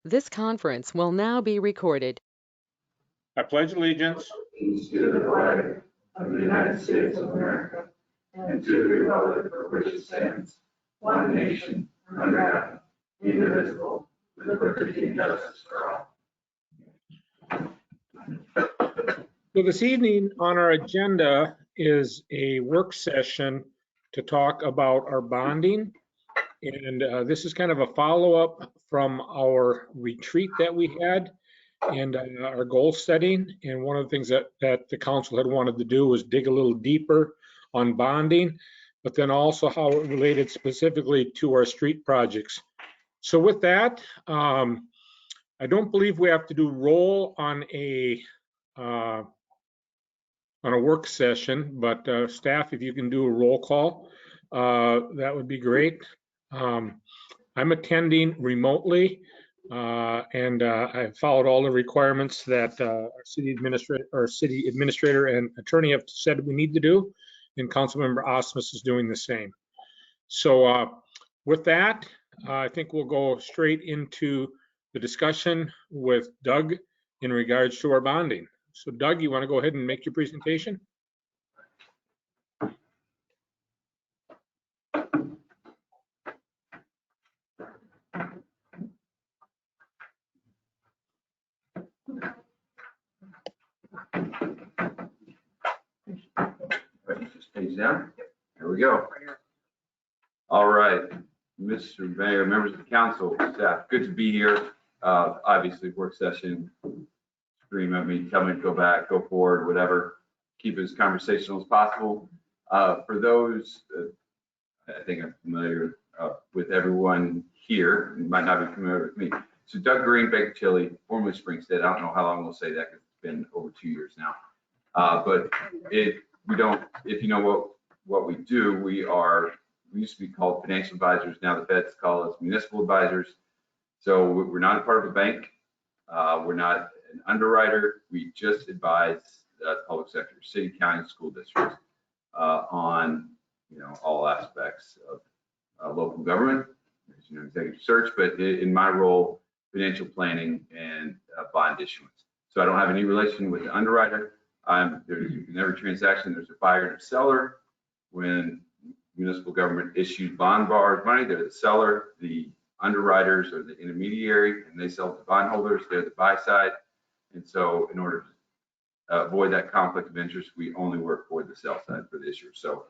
This conference will now be recorded. I pledge allegiance to the flag of the United States of America and to the republic for which it stands, one nation, under God, indivisible, with liberty and justice for all. So this evening on our agenda is a work session to talk about our bonding. And this is kind of a follow-up from our retreat that we had and our goal setting. And one of the things that the council had wanted to do was dig a little deeper on bonding, but then also how it related specifically to our street projects. So with that, I don't believe we have to do roll on a work session, but staff, if you can do a roll call, that would be great. I'm attending remotely, and I followed all the requirements that our city administrator and attorney have said we need to do, and Councilmember Osmus is doing the same. So with that, I think we'll go straight into the discussion with Doug in regards to our bonding. So Doug, you want to go ahead and make your presentation? Just page down. There we go. All right, Mr. Mayor, members of the council, staff, good to be here. Obviously, work session, scream at me, tell me to go back, go forward, whatever. Keep it as conversational as possible. For those, I think I'm familiar with everyone here, you might not be familiar with me. So Doug Green, Baker Chili, formerly Springstead. I don't know how long we'll say that because it's been over 2 years now. But if you know what we do, we used to be called financial advisors. Now the feds call us municipal advisors. So we're not a part of a bank. We're not an underwriter. We just advise the public sector, city, county, school districts on all aspects of local government, executive search, but in my role, financial planning and bond issuance. So I don't have any relation with the underwriter. In every transaction, there's a buyer and a seller. When municipal government issues bond borrowed money, they're the seller. The underwriters are the intermediary, and they sell to bondholders. They're the buy side. And so in order to avoid that conflict of interest, we only work for the sell side for the issuer. So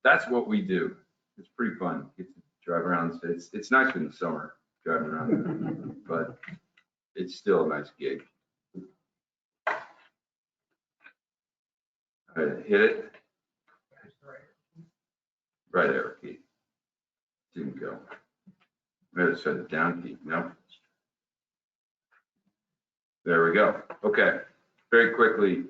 that's what we do. It's pretty fun. Get to drive around. It's nice in the summer driving around, but it's still a nice gig. Hit it. Right arrow key. Didn't go. Better set it down key. No. There we go. Okay. Very quickly,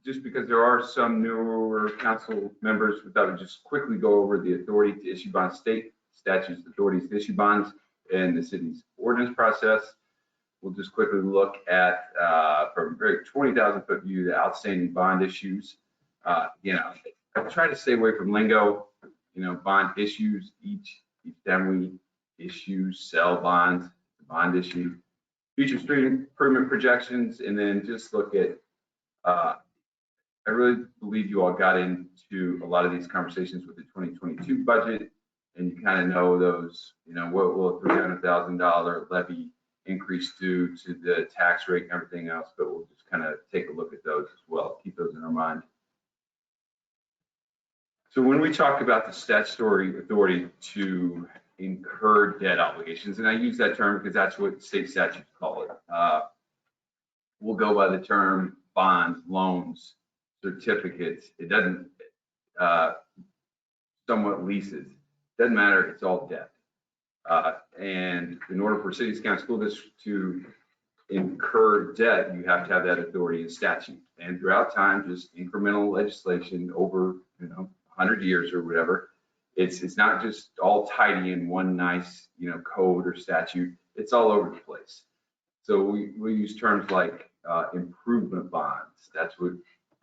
just because there are some newer council members, I would just quickly go over the authority to issue bonds, state statutes, authorities to issue bonds, and the city's ordinance process. We'll just quickly look at, from a very 20,000 foot view, the outstanding bond issues. I try to stay away from lingo, bond issues, each time we issue, sell bonds, bond issue, future street improvement projections, and then just look at, I really believe you all got into a lot of these conversations with the 2022 budget, and you kind of know those, what will a $300,000 levy increase due to the tax rate and everything else, but we'll just kind of take a look at those as well, keep those in our mind. So when we talk about the statutory authority to incur debt obligations, and I use that term because that's what state statutes call it. We'll go by the term bonds, loans, certificates. It doesn't, somewhat leases. Doesn't matter, it's all debt. And in order for cities, county, school districts to incur debt, you have to have that authority in statute. And throughout time, just incremental legislation over 100 years or whatever, it's not just all tidy in one nice code or statute. It's all over the place. So we use terms like improvement bonds. That's what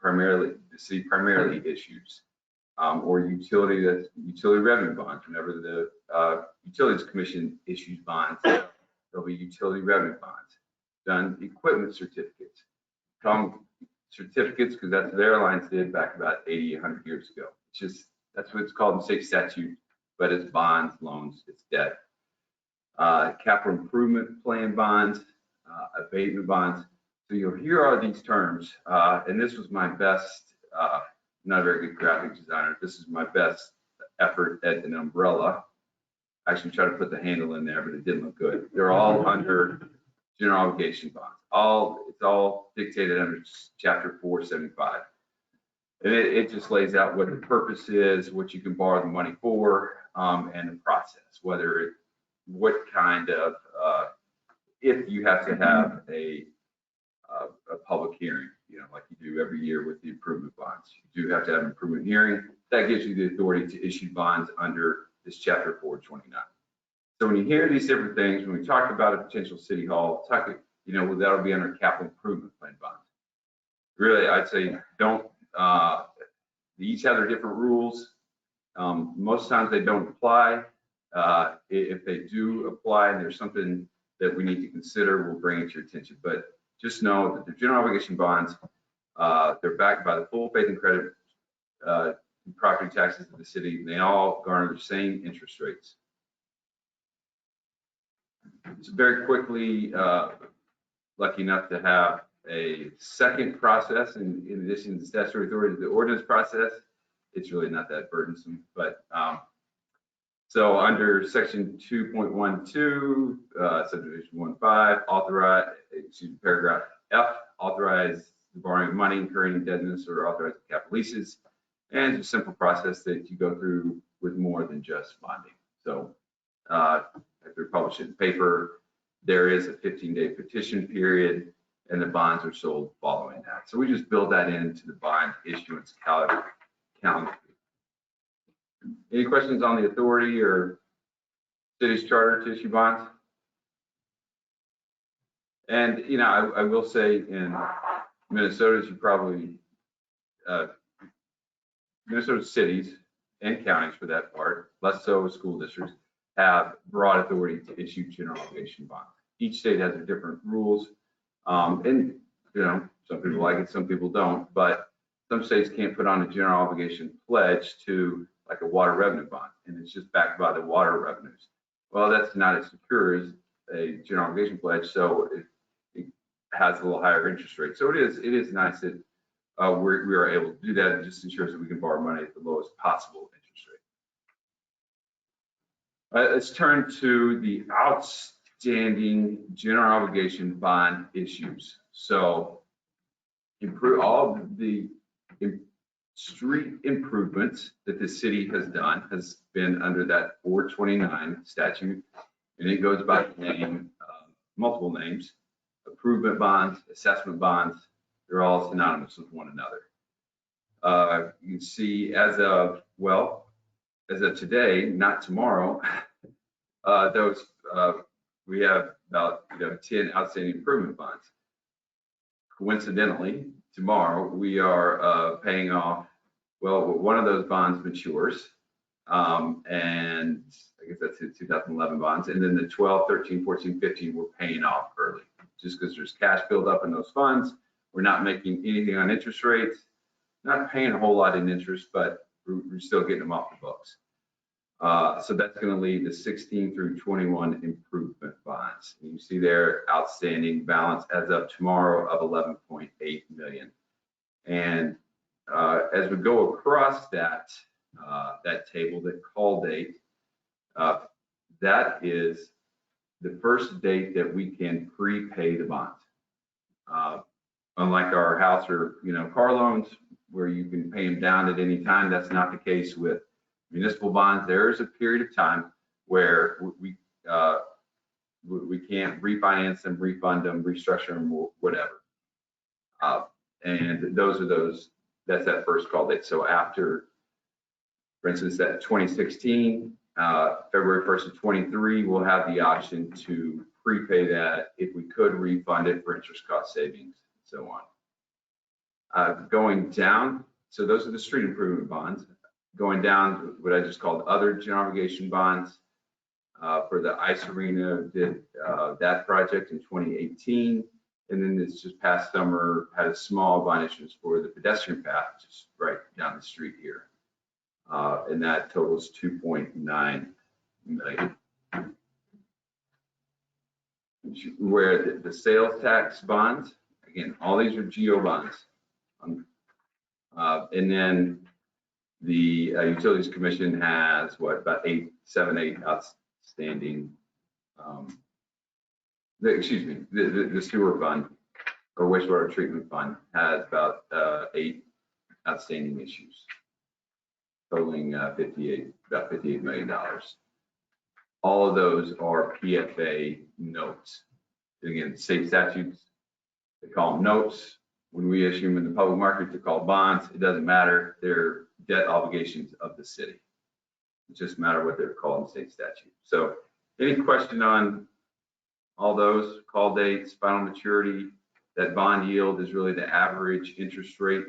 the city primarily issues. Or utility revenue bonds. Whenever the Utilities Commission issues bonds, they'll be utility revenue bonds. Done equipment certificates. Call them certificates because that's what airlines did back about 80, 100 years ago. It's just, that's what it's called in state statute, but it's bonds, loans, it's debt. Capital improvement plan bonds, abatement bonds. So here are these terms, and this was my best, not a very good graphic designer. This is my best effort at an umbrella. I actually tried to put the handle in there, but it didn't look good. They're all under general obligation bonds. It's all dictated under Chapter 475. And it just lays out what the purpose is, what you can borrow the money for, and the process, what kind of, if you have to have a public hearing, like you do every year with the improvement bonds. You do have to have an improvement hearing. That gives you the authority to issue bonds under this Chapter 429. So when you hear these different things, when we talk about a potential city hall, that'll be under capital improvement plan bonds. Really, I'd say don't, they each have their different rules. Most times they don't apply. If they do apply and there's something that we need to consider, we'll bring it to your attention. But just know that the general obligation bonds, they're backed by the full faith and credit property taxes of the city, and they all garner the same interest rates. So very quickly, lucky enough to have a second process in addition to the statutory authority, the ordinance process. It's really not that burdensome, but so under section 2.12, subdivision 1.5, paragraph F, authorize the borrowing of money, incurring indebtedness, or authorize capital leases. And it's a simple process that you go through with more than just bonding. So if they're published in paper, there is a 15-day petition period, and the bonds are sold following that. So we just build that into the bond issuance calendar. Any questions on the authority or city's charter to issue bonds? And I will say in Minnesota, you probably Minnesota cities and counties, for that part, less so school districts, have broad authority to issue general obligation bonds. Each state has their different rules, and some people like it, some people don't. But some states can't put on a general obligation pledge to like a water revenue bond, and it's just backed by the water revenues. Well, that's not as secure as a general obligation pledge, so it has a little higher interest rate. So it is nice that we are able to do that. It just ensures that we can borrow money at the lowest possible interest rate. Let's turn to the outstanding general obligation bond issues. So improve all the street improvements that the city has done has been under that 429 statute, and it goes by name, multiple names: improvement bonds, assessment bonds. They're all synonymous with one another. You can see as of today, not tomorrow, we have about 10 outstanding improvement bonds. Coincidentally, tomorrow we are paying off, one of those bonds matures, and I guess that's the 2011 bonds, and then the 12, 13, 14, 15 we're paying off early, just because there's cash buildup in those funds. We're not making anything on interest rates, not paying a whole lot in interest, but we're still getting them off the books. So that's going to lead to 16 through 21 improvement bonds. And you see their outstanding balance as of tomorrow of 11.8 million. And as we go across that table, that call date, that is the first date that we can prepay the bonds. Unlike our house or car loans, where you can pay them down at any time, that's not the case with municipal bonds. There is a period of time where we can't refinance them, refund them, restructure them, or whatever. And that's that first call date. So after, for instance, that 2016, February 1st of 23, we'll have the option to prepay that if we could refund it for interest cost savings, and so on. Going down, so those are the street improvement bonds. Going down, what I just called other general obligation bonds. for the ice arena, did that project in 2018. And then this just past summer had a small bond issuance for the pedestrian path, just right down the street here. And that totals 2.9 million. Where the sales tax bonds, again, all these are GO bonds. And then the Utilities Commission has what, about 8 outstanding. The sewer fund or wastewater treatment fund has about 8 outstanding issues, totaling about $58 million. All of those are PFA notes. Again, state statutes, they call them notes. When we issue them in the public market, they're called bonds. It doesn't matter. They're debt obligations of the city. It just matter what they're called in state statute. So any question on all those call dates, final maturity? That bond yield is really the average interest rate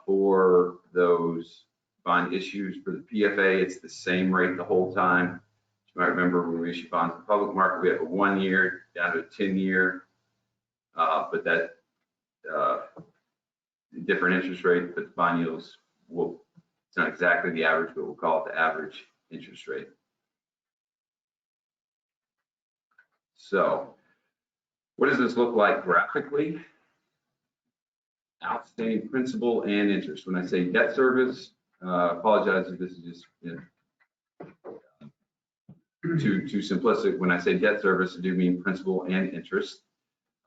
for those bond issues. For the PFA, it's the same rate the whole time. You might remember when we issue bonds in the public market, we have a 1 year down to a 10-year, but that different interest rate, but the bond yields will, it's not exactly the average, but we'll call it the average interest rate. So what does this look like graphically? Outstanding principal and interest. When I say debt service, apologize if this is just too simplistic. When I say debt service, I do mean principal and interest.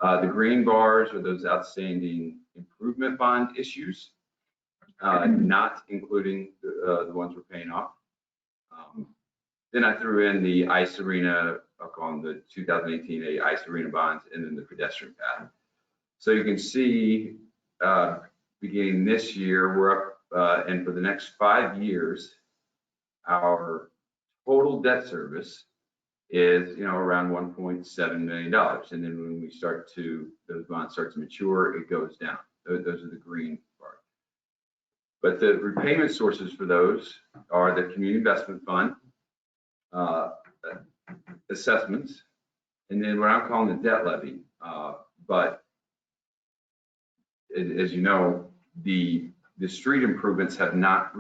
The green bars are those outstanding improvement bond issues, not including the ones we're paying off. Then I threw in the ice arena, I'll call them the 2018 ice arena bonds, and then the pedestrian path. So you can see beginning this year, we're up, and for the next 5 years, our total debt service is, around $1.7 million. And then when we start to, those bonds start to mature, it goes down. Those are the green part. But the repayment sources for those are the community investment fund, assessments, and then what I'm calling the debt levy. But as you know, the street improvements have not,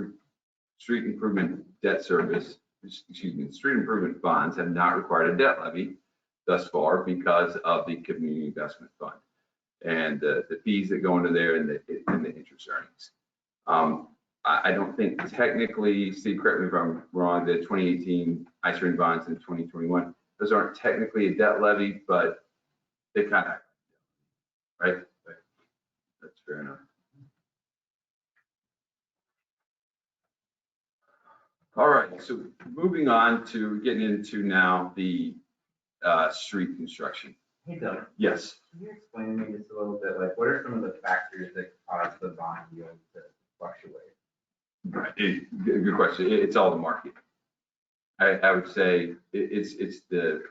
street improvement debt service, excuse me, street improvement bonds have not required a debt levy thus far because of the community investment fund and the fees that go into there and the interest earnings. I don't think technically, Steve, correct me if I'm wrong, the 2018 ice arena bonds in 2021, those aren't technically a debt levy, but they kind of, right? That's fair enough. All right, so moving on to getting into now the street construction. Hey, Doug. Yes. Can you explain to me just a little bit, like, what are some of the factors that cause the bond yield to fluctuate? Right. Good question. It's all the market. I would say it's the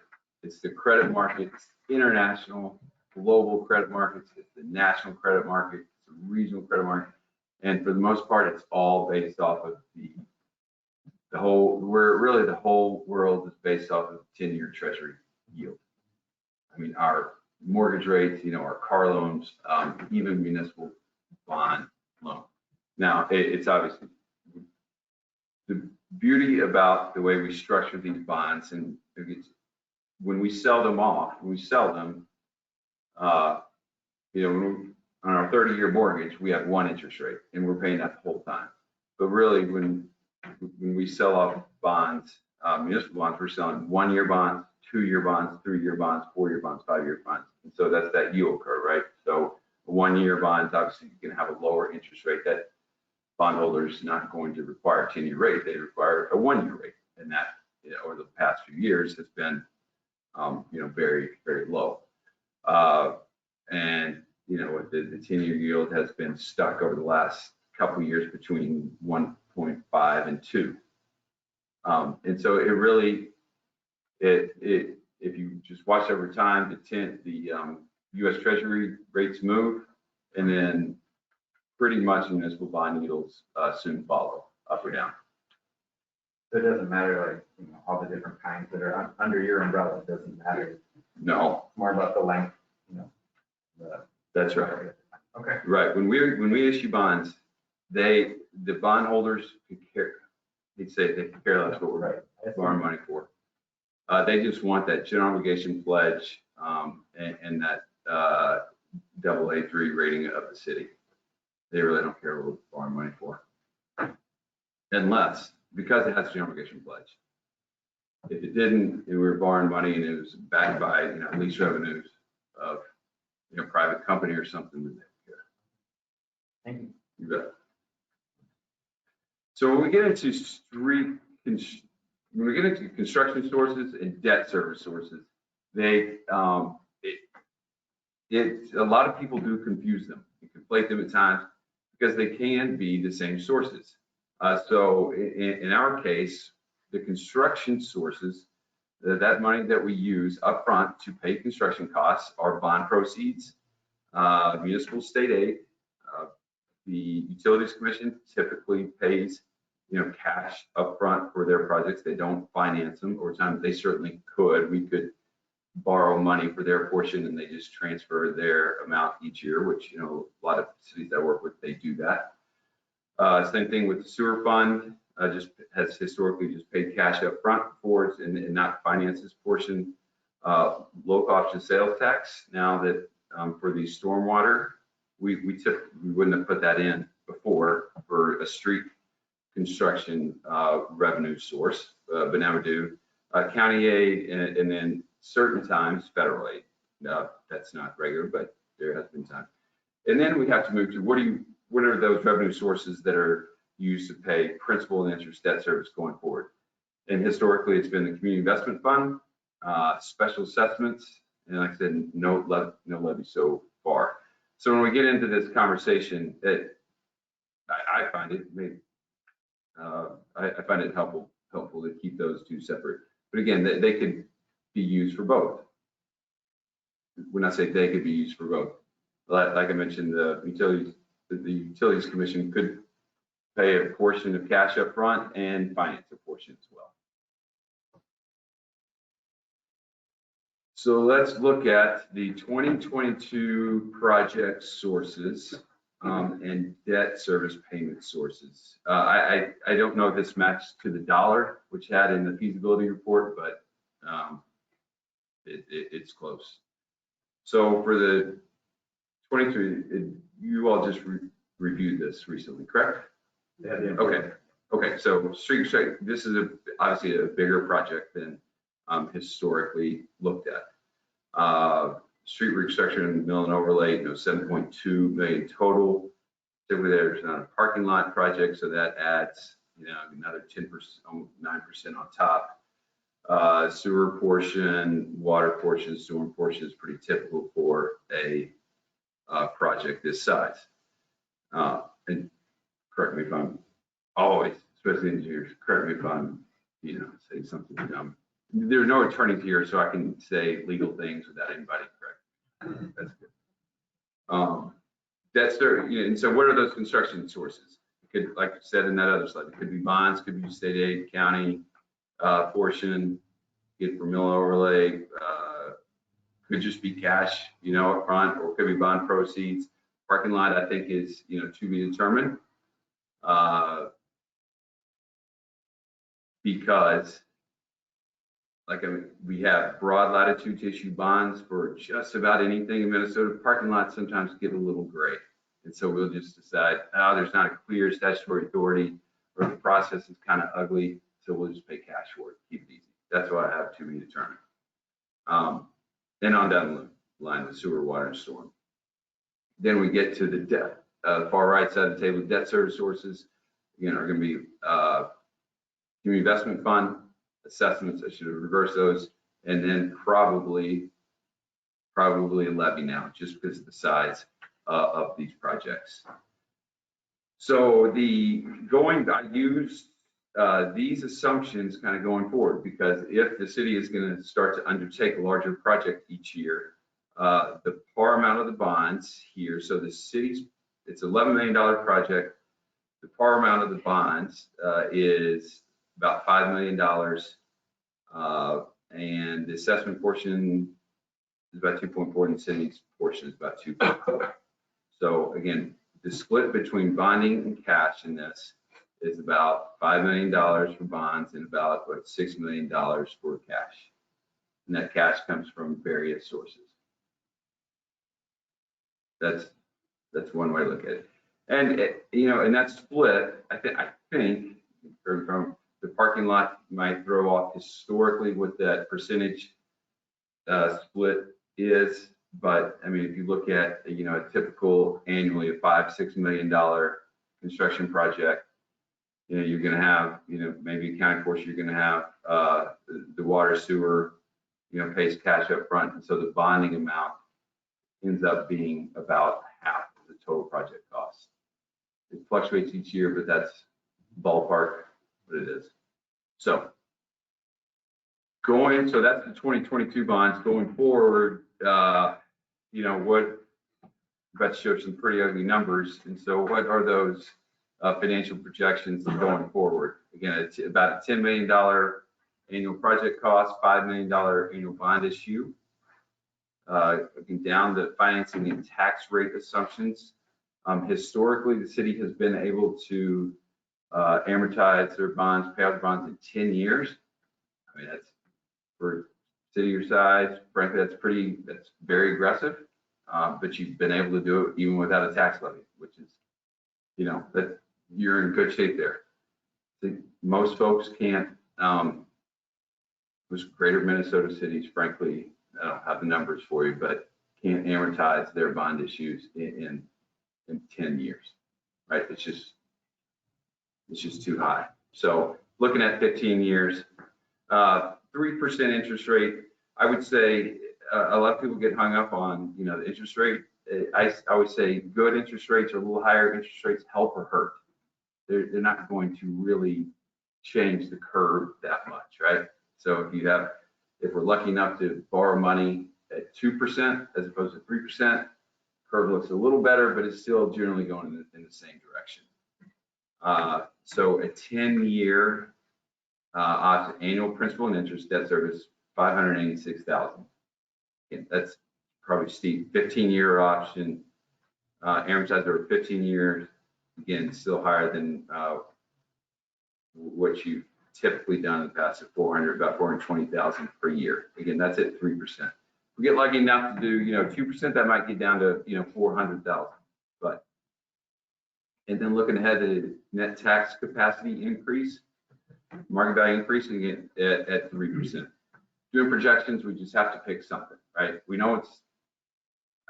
credit market, it's international, global credit markets, it's the national credit market, it's the regional credit market, and for the most part, it's all based off of the whole world is based off of 10-year Treasury yield. I mean, our mortgage rates, our car loans, even municipal bond loan. Now, it's obviously the beauty about the way we structure these bonds, and when we sell them off, on our 30-year mortgage, we have one interest rate, and we're paying that the whole time. But really, when we sell off bonds, municipal bonds, we're selling 1-year bonds, 2-year bonds, 3-year bonds, 4-year bonds, 5-year bonds. And so that's that yield curve, right? So a 1-year bond, obviously, you can have a lower interest rate. That bondholders not going to require a 10-year rate. They require a 1-year rate. And that, over the past few years has been, very, very low. And, the 10-year yield has been stuck over the last couple of years between 1.5 and 2. And so it really, if you just watch over time, the U.S. Treasury rates move, and then pretty much municipal bond yields soon follow, up or down. So it doesn't matter, like, you know, all the different kinds that are under your umbrella, it doesn't matter. No, It's more about the length, you know. that's right. Okay. Right. When we issue bonds, the bondholders could care, they'd say they could care less what we're Right. borrowing money for. They just want that general obligation pledge and that AA3 rating of the city. They really don't care what we're borrowing money for. Unless, because it has a general obligation pledge. If it didn't, and we were borrowing money and it was backed by, you know, lease revenues of, you know, private company or something, then they don't care. Thank you. You bet. So when we get into construction sources and debt service sources, a lot of people do confuse them and conflate them at times because they can be the same sources. So in our case, the construction sources, that money that we use upfront to pay construction costs are bond proceeds, municipal state aid. The Utilities Commission typically pays, you know, cash upfront for their projects. They don't finance them, or times they certainly could. We could borrow money for their portion and they just transfer their amount each year, which, you know, a lot of cities I work with, they do that. Same thing with the sewer fund, just has historically just paid cash up front for it and not finance this portion. Local option sales tax, now that for the stormwater, we wouldn't have put that in before for a street construction revenue source, but now we do. County aid and then certain times federal aid. That's not regular, but there has been time. And then we have to move to what are those revenue sources that are used to pay principal and interest debt service going forward? And historically, it's been the community investment fund, special assessments, and like I said, no levy so far. So when we get into this conversation, I find it I find it helpful to keep those two separate. But again, they could be used for both. When I say they could be used for both, like I mentioned, the Utilities Commission could pay a portion of cash up front and finance a portion as well. So let's look at the 2022 project sources and debt service payment sources. I don't know if this matches to the dollar, which had in the feasibility report, but it's close. So for the 23, you all just reviewed this recently, correct? Yeah. Okay. So street, this is obviously a bigger project than historically looked at. Street reconstruction and mill and overlay, you know, 7.2 million total. Typically, there's not a parking lot project, so that adds, you know, another 10%, 9% on top. Sewer portion, water portion, storm portion is pretty typical for a project this size. And correct me if I'm always, especially engineers, correct me if I'm, you know, saying something dumb. There are no attorneys here, so I can say legal things without anybody correct. That's good. That's their, you know, and so what are those construction sources? It could, like I said in that other slide, it could be bonds, could be state aid, county portion, get for mill overlay, could just be cash, you know, up front, or could be bond proceeds. Parking lot, I think, is, you know, to be determined. Because like we have broad latitude to issue bonds for just about anything in Minnesota. Parking lots sometimes get a little gray. And so we'll just decide, oh, there's not a clear statutory authority, or the process is kind of ugly, so we'll just pay cash for it, keep it easy. That's why I have to be determined. Then on down the line, the sewer, water, and storm. Then we get to the debt. Far right side of the table, debt service sources, again, are going to be community investment fund, assessments, I should have reversed those, and then probably a levy now, just because of the size of these projects. So I used these assumptions kind of going forward, because if the city is going to start to undertake a larger project each year, the par amount of the bonds here, so the city's, it's $11 million project. The par amount of the bonds is about $5 million. And the assessment portion is about 2.4, and the city's portion is about 2.4. So again, the split between bonding and cash in this is about $5 million for bonds and about $6 million for cash. And that cash comes from various sources. That's one way to look at it. And and that split, I think from the parking lot might throw off historically what that percentage split is. But I mean, if you look at a typical annually a $5-6 million construction project, you're going to have maybe county portion, you're going to have the water sewer pays cash up front, and so the bonding amount ends up being about half of the total project cost. It fluctuates each year, but that's ballpark what it is. So that's the 2022 bonds. Going forward, what about to show some pretty ugly numbers. And so what are those financial projections going forward? Again, it's about a $10 million annual project cost, $5 million annual bond issue. Looking down the financing and tax rate assumptions. Historically, the city has been able to amortize their bonds, pay out their bonds in 10 years. I mean, that's for city your size, frankly, that's very aggressive. But you've been able to do it even without a tax levy, which is, that you're in good shape there. Most folks can't, most greater Minnesota cities, frankly, I don't have the numbers for you, but can't amortize their bond issues in 10 years, right? It's just too high. So looking at 15 years, 3% interest rate, I would say a lot of people get hung up on, the interest rate. I would say good interest rates or a little higher interest rates help or hurt. They're not going to really change the curve that much, right? So if we're lucky enough to borrow money at 2% as opposed to 3%, curve looks a little better, but it's still generally going in the same direction. So a 10-year annual principal and interest debt service, $586,000. Again, that's probably steep. 15-year option, amortized over 15 years. Again, still higher than what you've typically done in the past at about 420,000 per year. Again, that's at 3%. If we get lucky enough to do 2%, that might get down to 400,000. But and then looking ahead to net tax capacity increase, market value increase again at 3%. Doing projections, we just have to pick something, right? We know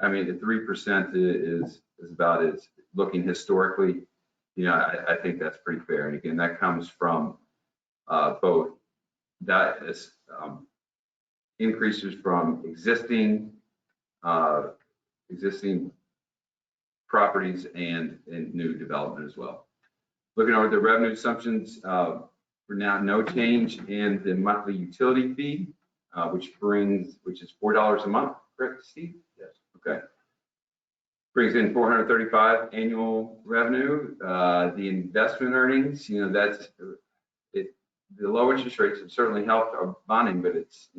the 3% is about as looking historically, I think that's pretty fair. And again, that comes from both that is increases from existing properties and new development as well. Looking over the revenue assumptions, for now, no change in the monthly utility fee, which is $4 a month, correct, Steve? Yes. Okay. Brings in 435 annual revenue. The investment earnings, the low interest rates have certainly helped our bonding, but it's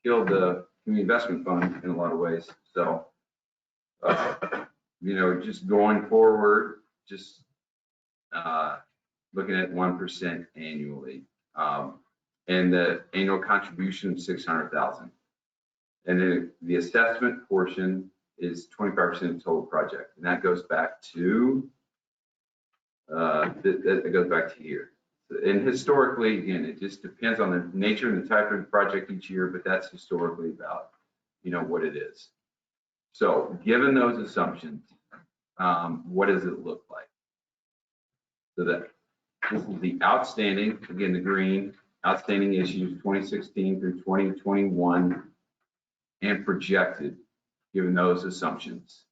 killed the community investment fund in a lot of ways. So, just going forward, just looking at 1% annually, and the annual contribution of $600,000. And then the assessment portion is 25% of the total project, and that goes back to here. And historically, again, it just depends on the nature and the type of the project each year, but that's historically about what it is. So given those assumptions, what does it look like? So that this is the outstanding, again, the green outstanding issues 2016 through 2021 and projected given those assumptions.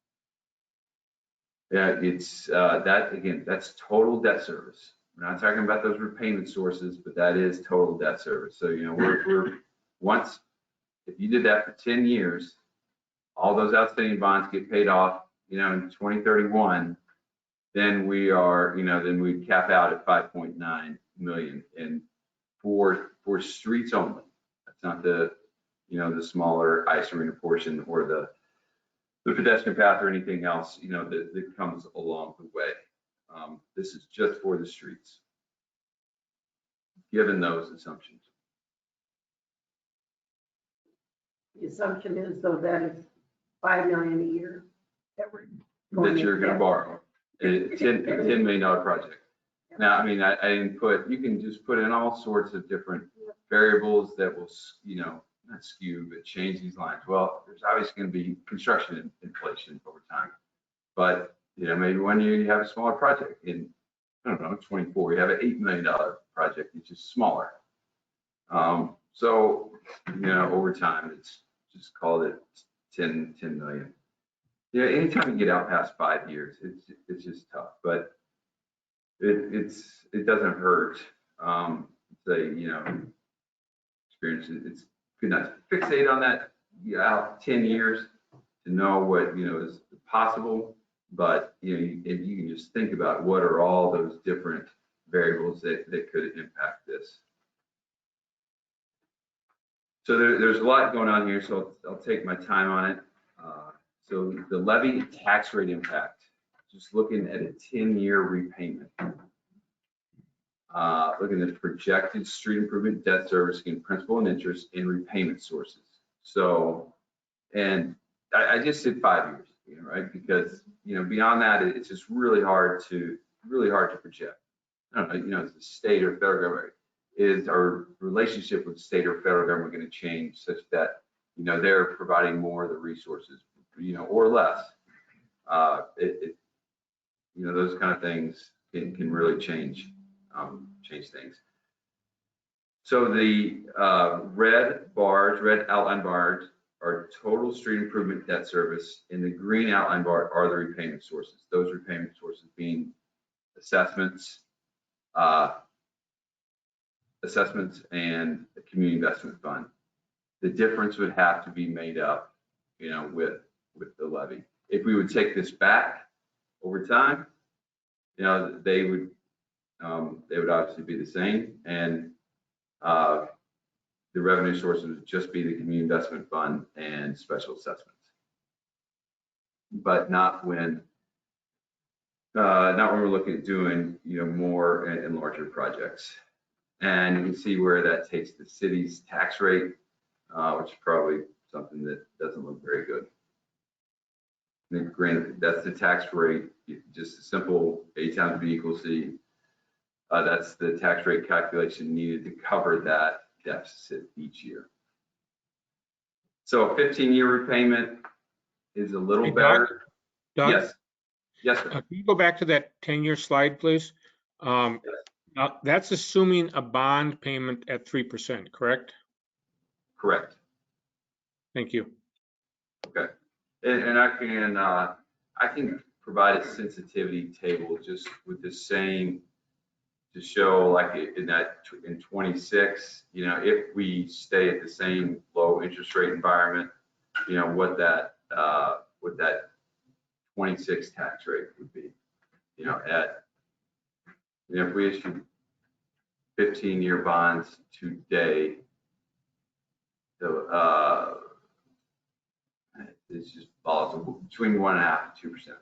It's that again, that's total debt service. We're not talking about those repayment sources, but that is total debt service. So we're once if you did that for 10 years, all those outstanding bonds get paid off, in 2031, then we are, then we cap out at 5.9 million. And for streets only. That's not the, the smaller ice arena portion or the pedestrian path or anything else, that comes along the way. This is just for the streets, given those assumptions. The assumption is though that it's $5 million a year that You're going to borrow. It's a $10 million project. Now, I mean, I didn't you can just put in all sorts of different variables that will, not skew, but change these lines. Well, there's obviously going to be construction inflation over time. But, maybe one year you have a smaller project. In, I don't know, 24, you have an $8 million project, which is smaller. So, over time, it's just called it 10 million. Anytime you get out past 5 years, it's just tough, but it doesn't hurt. Experience. It's good not to fixate on that out 10 years to know what is possible, but you can just think about what are all those different variables that could impact this. So there's a lot going on here, so I'll take my time on it. So the levy tax rate impact, just looking at a 10-year repayment. Looking at projected street improvement debt servicing principal and interest and repayment sources. So, and I just said 5 years, right? Because beyond that, it's just really hard to project. I don't know, is the state or federal government, is our relationship with the state or federal government going to change such that they're providing more of the resources, or less? Those kind of things can really change things. So the red outline bars are total street improvement debt service, and the green outline bar are the repayment sources. Those repayment sources being assessments and the community investment fund. The difference would have to be made up, with the levy. If we would take this back over time, they would obviously be the same, and the revenue sources would just be the community investment fund and special assessments, but not when we're looking at doing more and larger projects. And you can see where that takes the city's tax rate, which is probably something that doesn't look very good. And granted, that's the tax rate, just a simple A times B equals C. That's the tax rate calculation needed to cover that deficit each year. So a 15-year repayment is a little better. Doug? Yes, sir. Can you go back to that 10-year slide, please? Yes. Now, that's assuming a bond payment at 3%, correct? Correct. Thank you. Okay. And I can provide a sensitivity table just with the same, to show like in 26, if we stay at the same low interest rate environment, what that 26 tax rate would be, if we issued 15-year bonds today, so it's just volatile between 1.5% and 2%.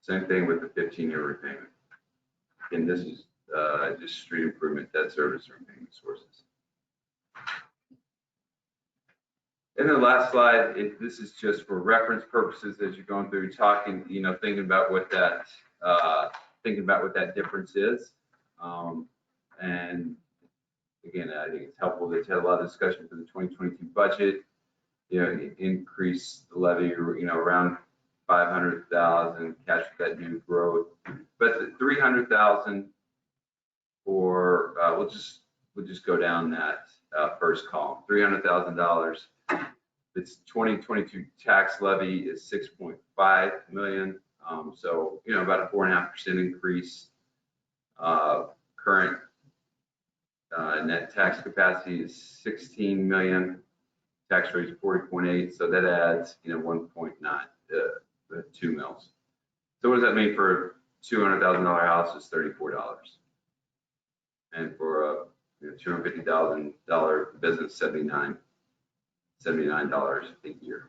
Same thing with the 15-year repayment. And this is just street improvement debt service repayment sources. And the last slide, this is just for reference purposes as you're going through talking, thinking about what that difference is. And again, I think it's helpful that you had a lot of discussion for the 2022 budget. Increase the levy, around 500,000, cash for that new growth, but the 300,000 for we'll just go down that first column. $300,000. Its 2022 tax levy is 6.5 million. So about a 4.5% increase. Current net tax capacity is 16 million. Tax rate is 40.8, so that adds 1.9 to 2 mils. So what does that mean for a $200,000 house is $34? And for a $250,000 business, $79 a year.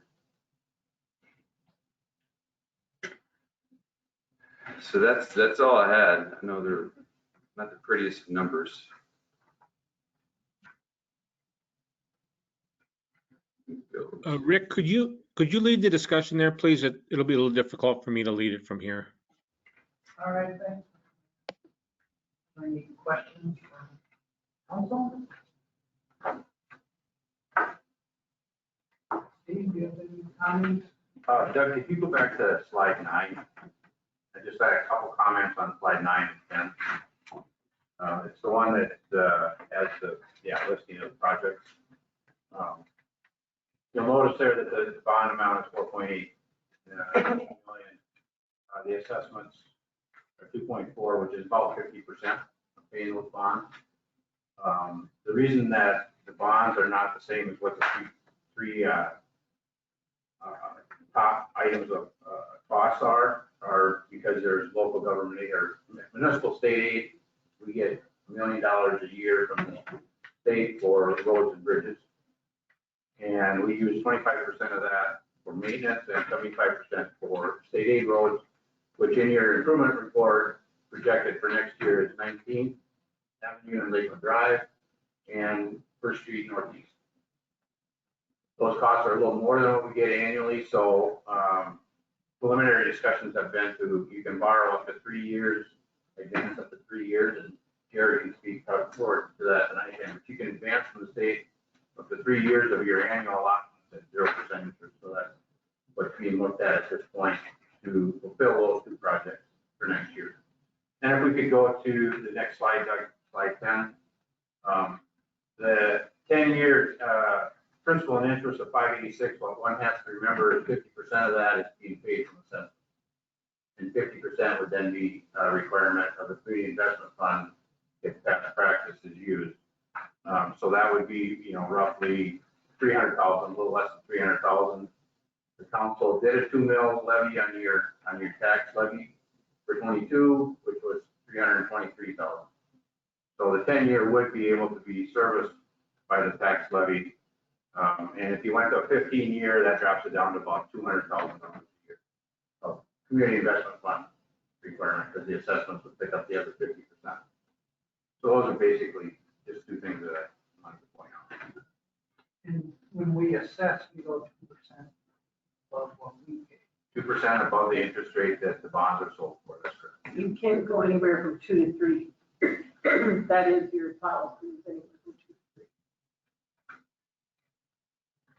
So that's all I had. I know they're not the prettiest numbers. Rick, could you lead the discussion there, please? It'll be a little difficult for me to lead it from here. All right, thanks. Any questions from council? Steve, do you have any comments? Doug, if you go back to slide 9, I just had a couple comments on slide 9 and 10. It's the one that has the listing of projects. You'll notice there that the bond amount is 4.8 million. The assessments are 2.4, which is about 50% of paying those bonds. The reason that the bonds are not the same as what the three top items of costs are because there's local government aid or municipal state aid. We get $1 million a year from the state for roads and bridges. And we use 25% of that for maintenance and 75% for state aid roads, which in your improvement report projected for next year is 19th Avenue and Lakeland Drive and First Street Northeast. Those costs are a little more than what we get annually, so preliminary discussions have been to, you can borrow up to 3 years, advance up to 3 years, and Jerry can speak forward to that tonight, but you can advance from the state up to 3 years of your annual allotments at 0% interest, so that's what's being looked at this point to fulfill those two projects for next year. And if we could go to the next slide, Doug, slide 10. The 10-year principal and interest of 586, what one has to remember is 50% of that is being paid from assessment. And 50% would then be a requirement of the community investment fund if that practice is used. So that would be, roughly 300,000, a little less than 300,000. The council did a 2 mil levy on your tax levy for 22, which was 323,000. So the 10-year would be able to be serviced by the tax levy. And if you went to a 15-year, that drops it down to about $200,000 a year. So community investment fund requirement, because the assessments would pick up the other 50%. So those are basically just two things that I wanted to point out. And when we assess, we go 2% above what we pay. 2% above the interest rate that the bonds are sold for, that's correct. You can't go anywhere from 2 to 3. That is your policy. Anywhere from 2 to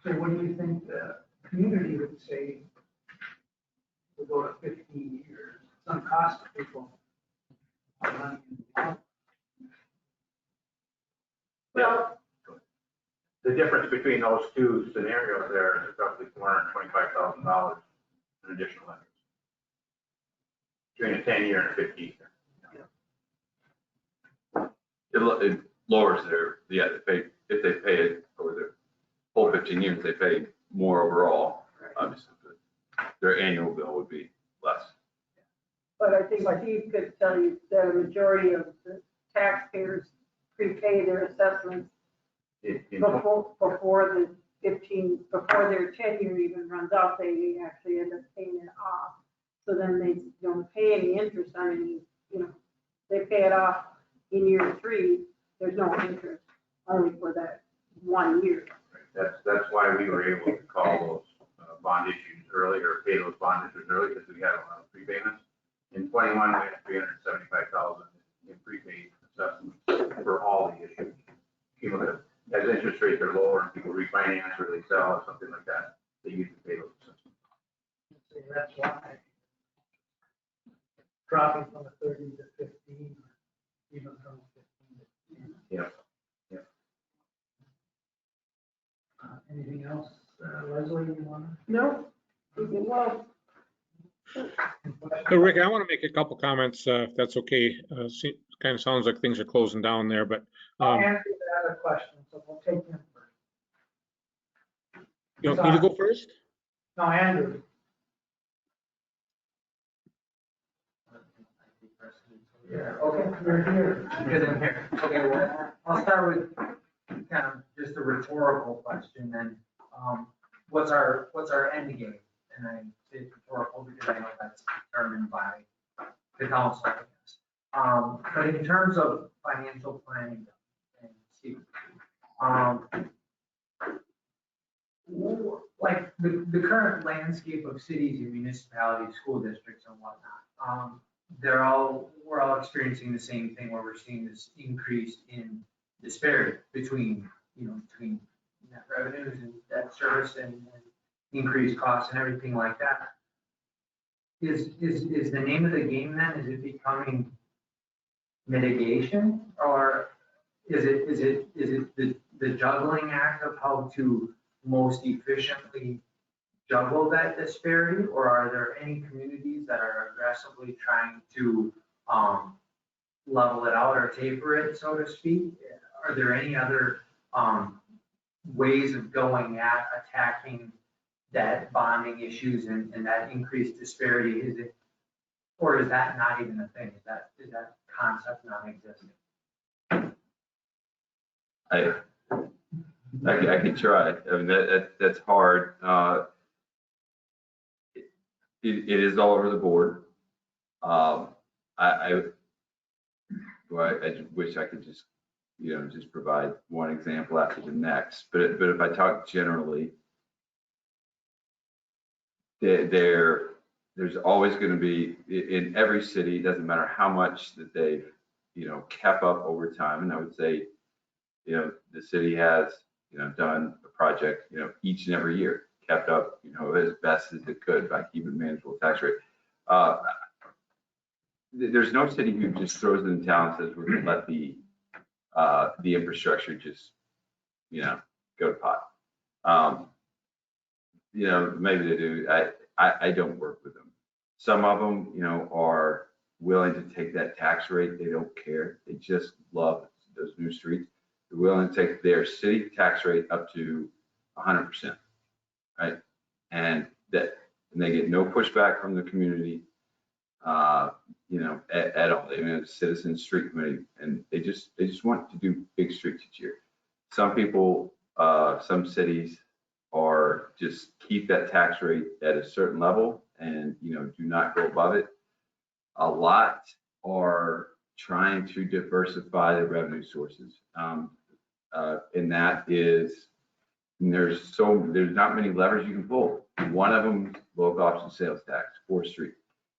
3. So what do you think the community would say? We go to 15 years. Some cost to people. Well, The difference between those two scenarios there is roughly $425,000 in additional interest. Between a 10-year and a 15-year. It lowers their, if they pay it over the whole 15 years, they pay more overall, obviously. Their annual bill would be less. but I think Steve could tell you that a majority of the taxpayers prepay their assessments before the 15, before their 10-year even runs out, they actually end up paying it off. So then they don't pay any interest on any, they pay it off in year 3, there's no interest, only for that 1 year. That's why we were able to call those bond issues early or pay those bond issues early because we had a lot of prepayments. In 21, we had 375,000 in prepaid assessments for all the issues. Cumulative. As interest rates are lower and people refinance or they sell or something like that, they usually pay those assessments. So that's why dropping from a 30 to 15, even from 15 to 10. Yeah. Anything else, Leslie, you want to? No, well, So Rick, I want to make a couple comments, if that's okay. Kind of sounds like things are closing down there, but I'll answer the other question, so we'll take him first. you want me to go first? No, Andrew. Yeah, okay, you're here. Because I'm here. Okay, well, I'll start with kind of just a rhetorical question then. What's our end game? And I say it's rhetorical because I know that's determined by the council, I guess. But in terms of financial planning and Steve, like the current landscape of cities and municipalities, school districts and whatnot, we're all experiencing the same thing where we're seeing this increase in disparity between net revenues and debt service and increased costs and everything like that. Is the name of the game then, is it becoming mitigation, or is it the juggling act of how to most efficiently juggle that disparity, or are there any communities that are aggressively trying to level it out or taper it, so to speak? Are there any other ways of going at attacking that bonding issues and that increased disparity? Is it, or is that not even a thing? Is that concept non-existent? I can try. I mean, that's hard. It is all over the board. I wish I could just provide one example after the next. But if I talk generally, there's always going to be in every city. It doesn't matter how much that they've kept up over time. And I would say the city has done a project each and every year, kept up as best as it could by keeping a manageable tax rate. There's no city who just throws it in town and says we're going to let the infrastructure just go to pot. Maybe they do. I don't work with them. Some of them are willing to take that tax rate. They don't care. They just love those new streets. They're willing to take their city tax rate up to 100%, right? And they get no pushback from the community, at all. They have a citizen street committee, and they just want to do big streets each year. Some people, some cities are just keep that tax rate at a certain level and do not go above it. A lot are trying to diversify the revenue sources, and that is there's not many levers you can pull. One of them, local option sales tax, 4th Street,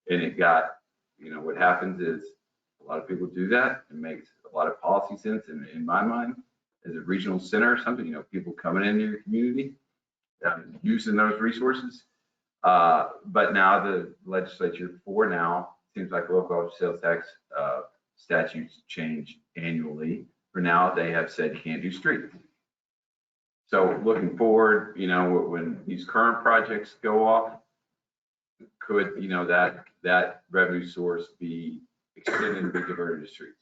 and it got what happens is a lot of people do that. It makes a lot of policy sense, and in my mind, as a regional center or something, people coming into your community, using those resources. But now the legislature seems like local option sales tax statutes change annually. For now, they have said you can't do streets. So looking forward, when these current projects go off, could that revenue source be extended and be diverted to streets?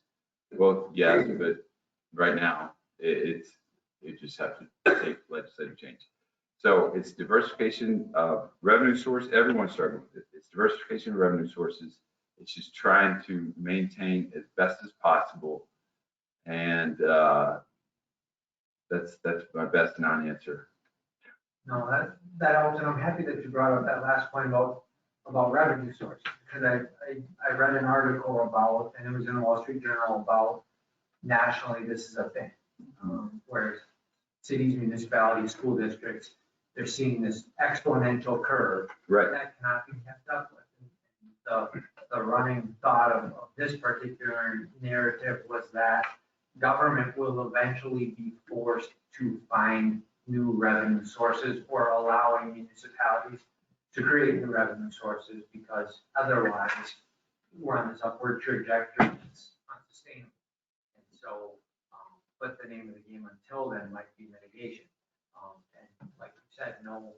Well, yes, but right now it just has to take legislative change. So it's diversification of revenue source. Everyone's struggling with it. It's diversification of revenue sources. It's just trying to maintain as best as possible. And that's my best non-answer. No, that helps, and I'm happy that you brought up that last point about revenue sources, because I read an article about, and it was in the Wall Street Journal, about nationally this is a thing, where cities, municipalities, school districts, they're seeing this exponential curve that cannot be kept up with. The running thought of this particular narrative was that government will eventually be forced to find new revenue sources or allowing municipalities to create new revenue sources, because otherwise we're on this upward trajectory that's unsustainable. And so, but the name of the game until then might be mitigation. And like you said, no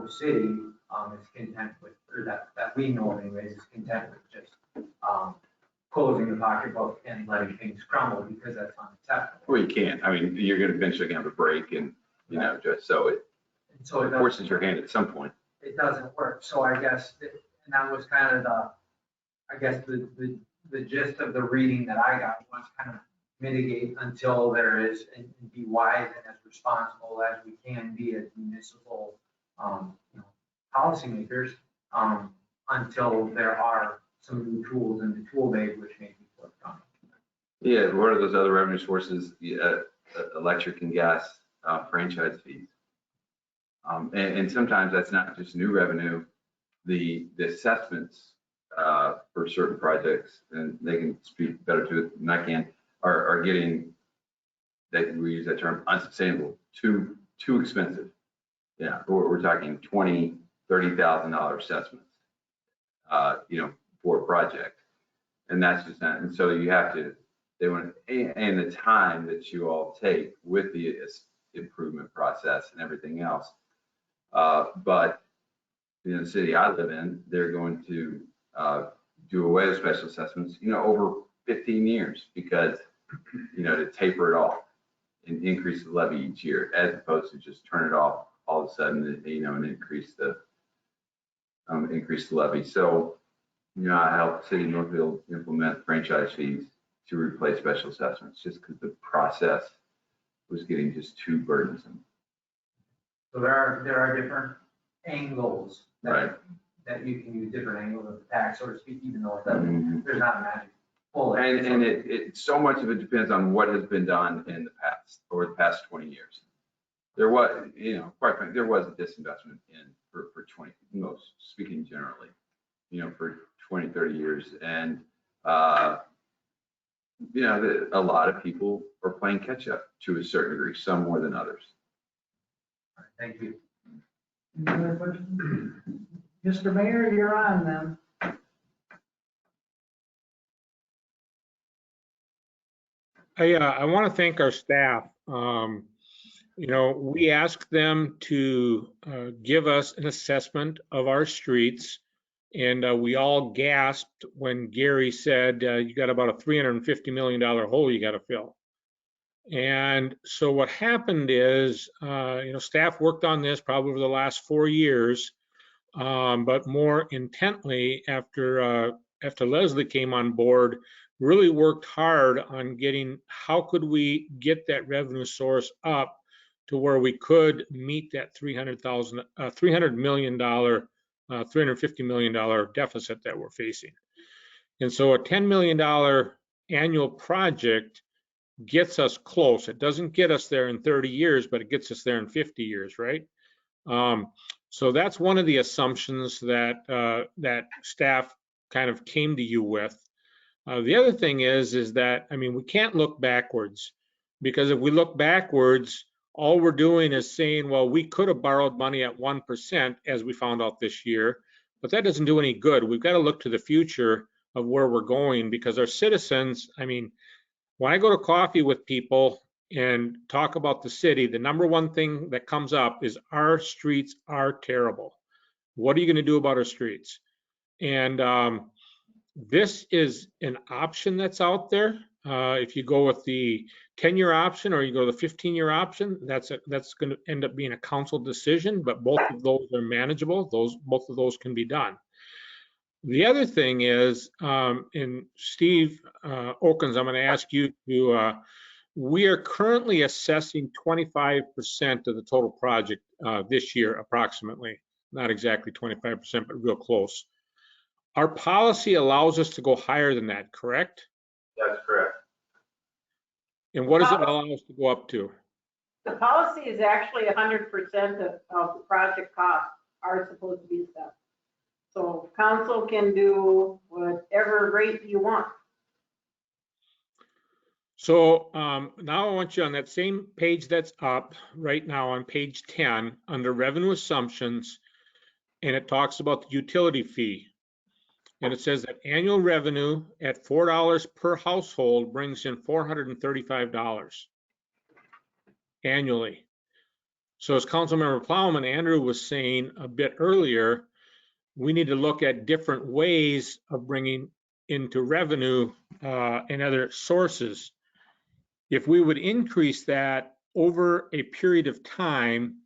city is content with, or that we know anyways, is content with just closing the pocketbook and letting things crumble, because that's unacceptable. Well, you can't. I mean, you're going to eventually have a break, and just so it forces your hand at some point. It doesn't work. So I guess, and that was kind of the the gist of the reading that I got was kind of mitigate until there is, and be wise and as responsible as we can be as municipal, policymakers, until there are some new tools in the tool bag which may be forthcoming. Yeah, what are those other revenue sources? Electric and gas franchise fees. And sometimes that's not just new revenue, the assessments for certain projects, and they can speak better to it than I can, are getting, we use that term, unsustainable, too expensive. Yeah, we're talking $20,000, $30,000 assessments, for a project. And that's just not, and so you have to, and the time that you all take with the improvement process and everything else. But in the city I live in, they're going to do away with special assessments, over 15 years because, to taper it off and increase the levy each year, as opposed to just turn it off all of a sudden, and increase the levy. So, I helped City of Northfield implement franchise fees to replace special assessments just because the process was getting just too burdensome. So there are different angles Right. that you can use, different angles of the tax, so to speak, even though it doesn't, there's not a magic bullet. And it so much of it depends on what has been done in the past, over the past 20 years. There was, quite frankly, there was a disinvestment for 20, most speaking generally, for 20, 30 years. And, a lot of people are playing catch up to a certain degree, some more than others. Thank you. Any other questions? Mr. Mayor, you're on then. I want to thank our staff. We asked them to give us an assessment of our streets, and we all gasped when Gary said, you got about a $350 million hole you got to fill. And so what happened is, staff worked on this probably over the last 4 years, but more intently after Leslie came on board, really worked hard on getting, how could we get that revenue source up to where we could meet that $350 million deficit that we're facing. And so a $10 million annual project gets us close. It doesn't get us there in 30 years, but it gets us there in 50 years, right? So that's one of the assumptions that staff kind of came to you with. The other thing is that, we can't look backwards, because if we look backwards, all we're doing is saying, well, we could have borrowed money at 1%, as we found out this year, but that doesn't do any good. We've got to look to the future of where we're going, because our citizens, when I go to coffee with people and talk about the city, the number one thing that comes up is our streets are terrible. What are you going to do about our streets? And this is an option that's out there. If you go with the 10-year option or you go to the 15-year option, that's going to end up being a council decision, but both of those are manageable. Both of those can be done. The other thing is, and Steve Okens, I'm going to ask you to, we are currently assessing 25% of the total project this year, approximately. Not exactly 25%, but real close. Our policy allows us to go higher than that, correct? That's correct. And what does it allow us to go up to? The policy is actually 100% of the project costs are supposed to be assessed. So council can do whatever rate you want. So now I want you on that same page that's up right now on page 10 under revenue assumptions, and it talks about the utility fee. And it says that annual revenue at $4 per household brings in $435 annually. So as Councilmember Plowman, Andrew was saying a bit earlier, we need to look at different ways of bringing into revenue and other sources. If we would increase that over a period of time,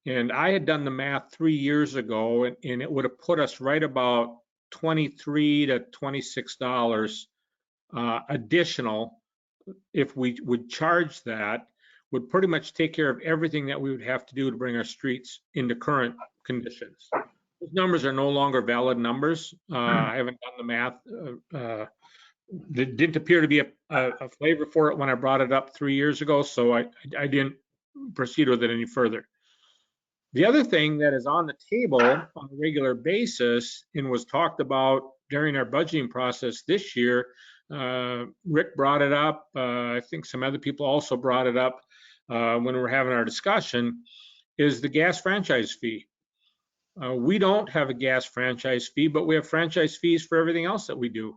and I had done the math 3 years ago, and it would have put us right about $23 to $26 additional, if we would charge that, would pretty much take care of everything that we would have to do to bring our streets into current conditions. Those numbers are no longer valid numbers. I haven't done the math. There didn't appear to be a flavor for it when I brought it up 3 years ago, so I didn't proceed with it any further. The other thing that is on the table on a regular basis and was talked about during our budgeting process this year, Rick brought it up. I think some other people also brought it up when we were having our discussion, is the gas franchise fee. We don't have a gas franchise fee, but we have franchise fees for everything else that we do.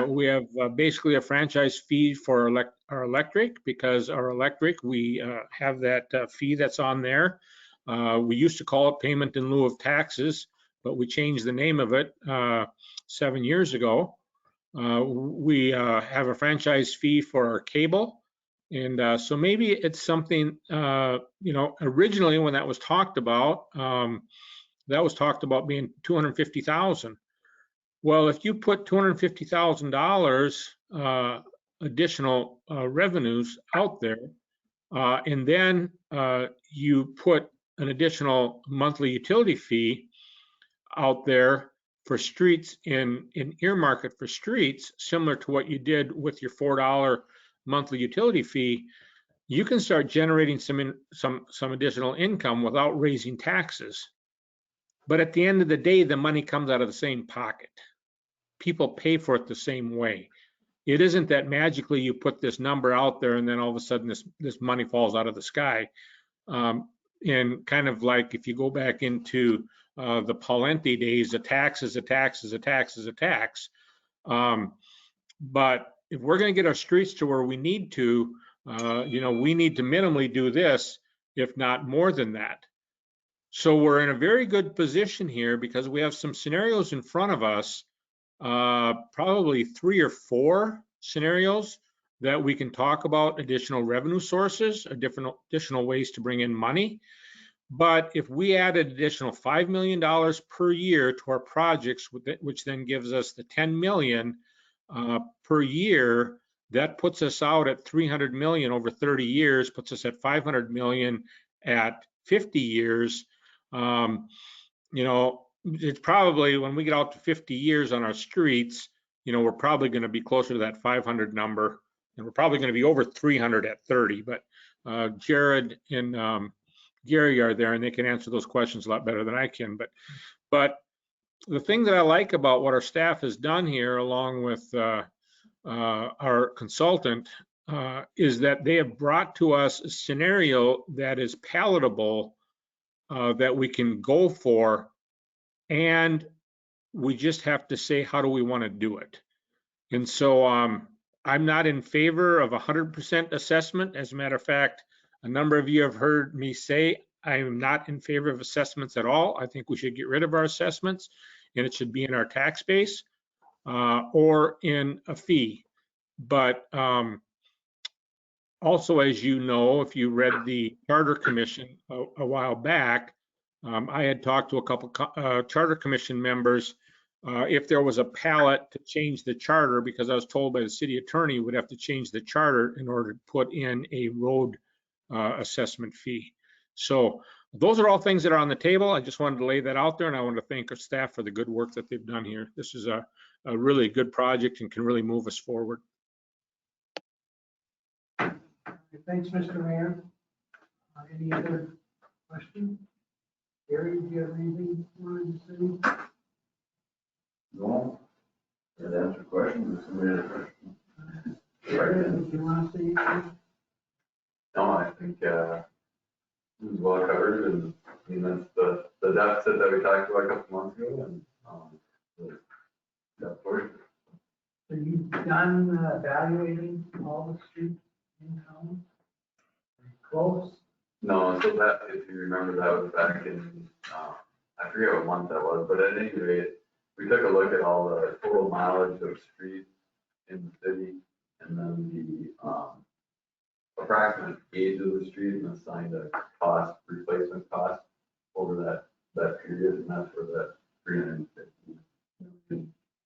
We have basically a franchise fee for our electric, because our electric, we have that fee that's on there. We used to call it payment in lieu of taxes, but we changed the name of it 7 years ago. We have a franchise fee for our cable. And so maybe it's something, originally when that was talked about being $250,000. Well, if you put $250,000 additional revenues out there, and then you put an additional monthly utility fee out there for streets in earmark it for streets, similar to what you did with your $4 monthly utility fee, you can start generating some additional income without raising taxes. But at the end of the day, the money comes out of the same pocket. People pay for it the same way. It isn't that magically you put this number out there and then all of a sudden this money falls out of the sky. And kind of like if you go back into the Palenti days, a tax is a tax is a tax is a tax. But if we're going to get our streets to where we need to, we need to minimally do this, if not more than that. So we're in a very good position here because we have some scenarios in front of us, probably 3 or 4 scenarios that we can talk about additional revenue sources, additional ways to bring in money. But if we added additional $5 million per year to our projects, which then gives us the $10 million per year, that puts us out at $300 million over 30 years, puts us at $500 million at 50 years. It's probably, when we get out to 50 years on our streets, we're probably going to be closer to that 500 number, and we're probably going to be over 300 at 30. But Jared and Gary are there, and they can answer those questions a lot better than I can. But the thing that I like about what our staff has done here, along with our consultant, is that they have brought to us a scenario that is palatable, that we can go for, and we just have to say, how do we want to do it? And so I'm not in favor of 100% assessment. As a matter of fact, a number of you have heard me say I am not in favor of assessments at all. I think we should get rid of our assessments, and it should be in our tax base or in a fee. But also, as you know, if you read the Charter Commission a while back, I had talked to a couple Charter Commission members if there was a palette to change the charter, because I was told by the city attorney would have to change the charter in order to put in a road assessment fee. So those are all things that are on the table. I just wanted to lay that out there, and I want to thank our staff for the good work that they've done here. This is a really good project and can really move us forward. Thanks, Mr. Mayor. Any other questions? Gary, do you have anything you wanted to say? No. That answer questions. Somebody has a question. Jared, do you want to say anything? No, I think it was well covered, and that's the deficit that we talked about a couple months ago, and that portion. So you've done evaluating all the streets in town? Close? No, so that, if you remember, that was back in, I forget what month that was, but at any rate, we took a look at all the total mileage of streets in the city, and then the approximate age of the street, and assigned a replacement cost over that period, and that's where that 350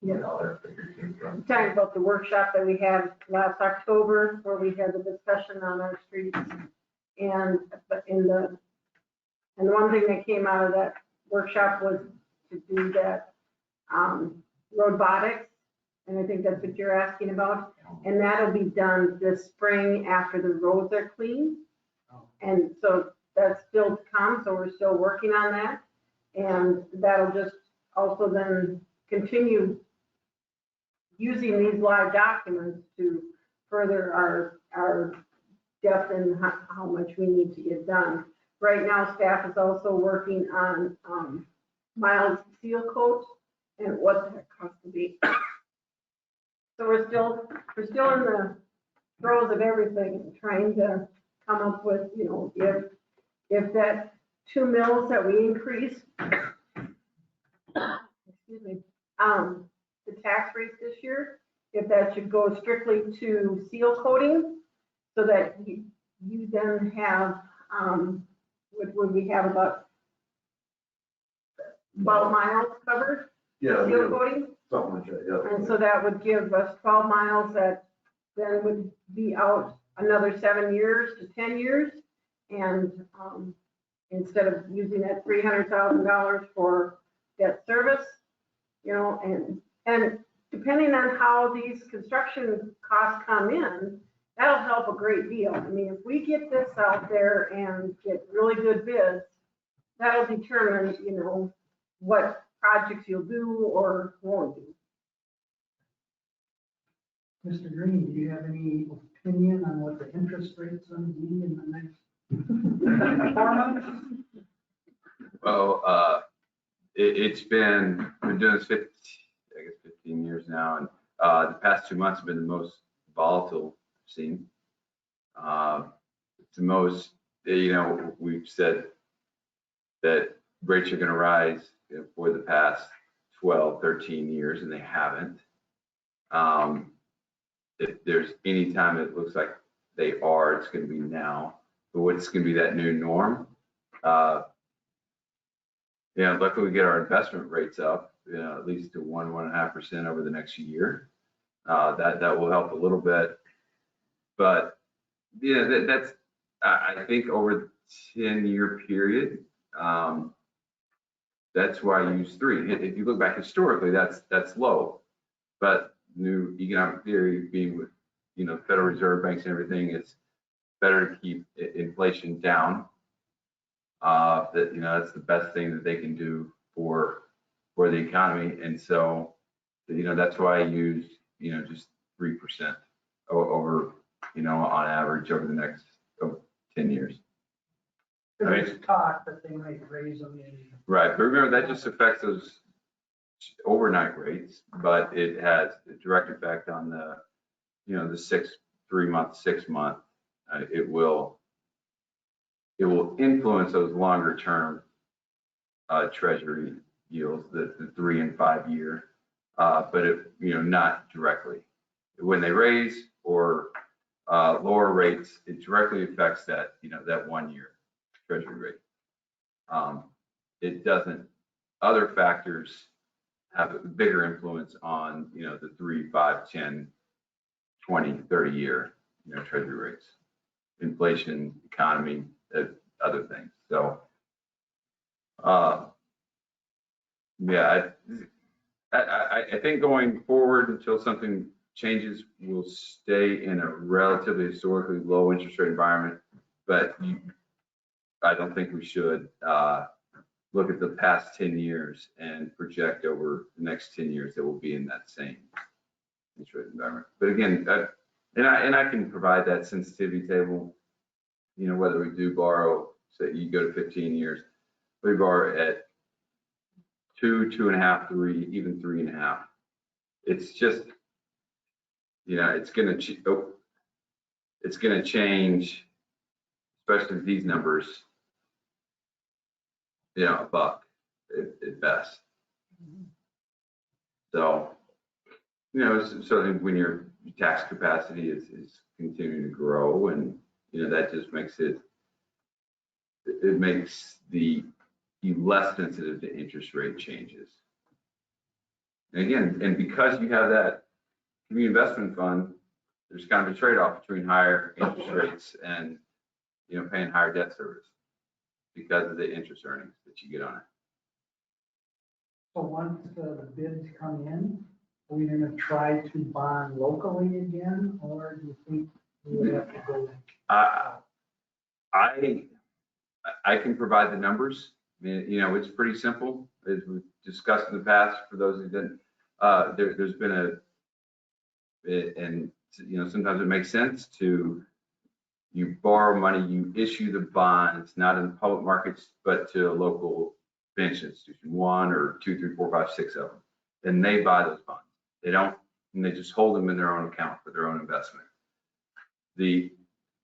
Yeah. dollar figure came from. I'm talking about the workshop that we had last October, where we had the discussion on our streets. And the one thing that came out of that workshop was to do that, robotics. And I think that's what you're asking about. And that'll be done this spring after the roads are clean. And so that's still to come, so we're still working on that. And that'll just also then continue using these live documents to further our depth in how much we need to get done. Right now, staff is also working on mild seal coat and what that cost to be. So we're still in the throes of everything, trying to come up with, you know, if that 2 mils that we increase, excuse me, the tax rate this year, if that should go strictly to seal coating, so that you then have, what would we have, about miles covered, Yeah, seal coating? something like that, yeah. And so that would give us 12 miles that then would be out another 7 years to 10 years. And instead of using that $300,000 for debt service, you know, and depending on how these construction costs come in, that'll help a great deal. I mean, if we get this out there and get really good bids, that'll determine, you know, what projects you'll do or won't do. Mr. Green, do you have any opinion on what the interest rate's going to be in the next 4 months? Well, we've been doing this 15 years now, and the past 2 months have been the most volatile I've seen. It's the most, you know, we've said that rates are going to rise, you know, for the past 12, 13 years, and they haven't. If there's any time it looks like they are, it's going to be now. But what's going to be that new norm? Yeah, luckily we get our investment rates up, you know, at least to 1.5% over the next year. That will help a little bit. But yeah, that's I think over the 10-year period, that's why I use 3. If you look back historically, that's low. But new economic theory being with, you know, Federal Reserve banks and everything, it's better to keep inflation down. That, you know, that's the best thing that they can do for the economy. And so, you know, that's why I use, you know, just 3% over, you know, on average over the next 10 years. There's talk that they might raise them in. Right, but remember that just affects those overnight rates, but it has a direct effect on the, you know, the 3 month, 6 month. It will influence those longer term treasury yields, the 3 and 5 year, but it, you know, not directly. When they raise or lower rates, it directly affects that, you know, that 1 year treasury rate. It doesn't, other factors have a bigger influence on, you know, the 3, 5, 10, 20, 30 year, you know, treasury rates, inflation, economy, other things. So, yeah, I think going forward until something changes, we'll stay in a relatively historically low interest rate environment, but I don't think we should look at the past 10 years and project over the next 10 years that we'll be in that same interest rate environment. But again, and I can provide that sensitivity table, you know, whether we do borrow, say you go to 15 years, we borrow at 2, 2.5, 3, even 3.5. It's just, you know, it's going to change, especially with these numbers, you know, $1 at best. So, you know, certainly when your tax capacity is continuing to grow, and, you know, that just makes it makes you less sensitive to interest rate changes. And again, and because you have that community investment fund, there's kind of a trade-off between higher interest rates and, paying higher debt service because of the interest earnings that you get on it. So once the bids come in, are we gonna try to bond locally again, or do you think we would have to go? I can provide the numbers. I mean, it's pretty simple, as we've discussed in the past. For those who didn't, there's been sometimes it makes sense to, you borrow money, you issue the bonds, not in the public markets, but to a local financial institution, 1 or 2, 3, 4, 5, 6 of them. Then they buy those bonds. They don't, and they just hold them in their own account for their own investment. The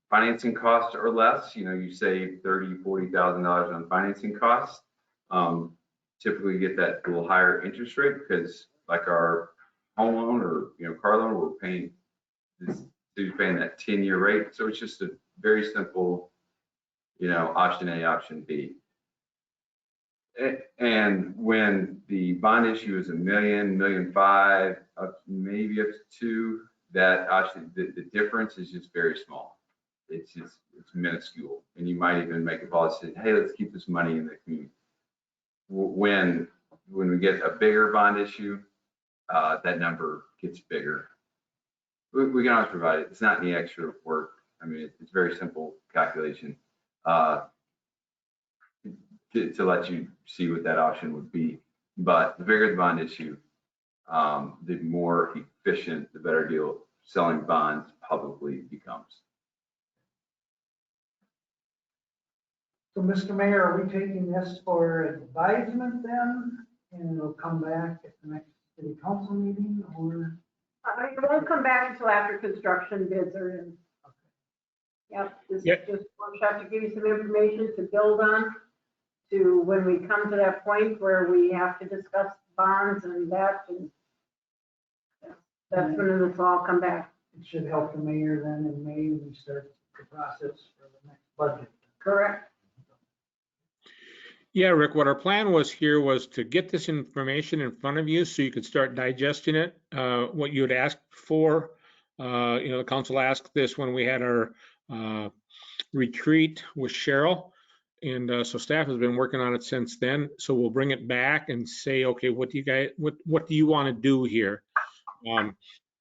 financing costs are less. You save $30,000, $40,000 on financing costs. Typically get that little higher interest rate because, like our home loan or car loan, we're paying that 10-year rate. So it's just a very simple, option A, option B. And when the bond issue is $1 million, $1.5 million, maybe up to 2, that actually the difference is just very small. It's minuscule, and you might even make a policy, hey, let's keep this money in the community. When we get a bigger bond issue, that number gets bigger. We can always provide it. It's not any extra work. I mean, it's very simple calculation to let you see what that option would be. But the bigger the bond issue, the more efficient, the better deal selling bonds publicly becomes. So, Mr. Mayor, are we taking this for advisement then, and it'll come back at the next city council meeting, or? It won't come back until after construction bids are in. Yep, this is just workshop to give you some information to build on, to when we come to that point where we have to discuss bonds and that, and that's when this will all come back. It should help the mayor then in May when we start the process for the next budget. Correct. Yeah, Rick, what our plan was here was to get this information in front of you so you could start digesting it. What you had asked for, the council asked this when we had our retreat with Cheryl. And so staff has been working on it since then. So we'll bring it back and say, okay, what do you want to do here?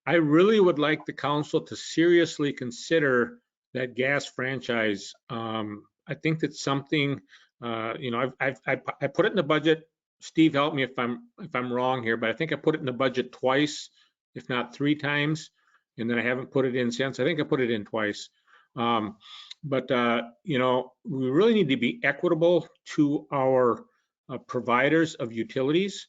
I really would like the council to seriously consider that gas franchise. I think that's something, I put it in the budget. Steve, help me if I'm wrong here, but I think I put it in the budget twice, if not 3 times, and then I haven't put it in since. I think I put it in twice. But we really need to be equitable to our providers of utilities.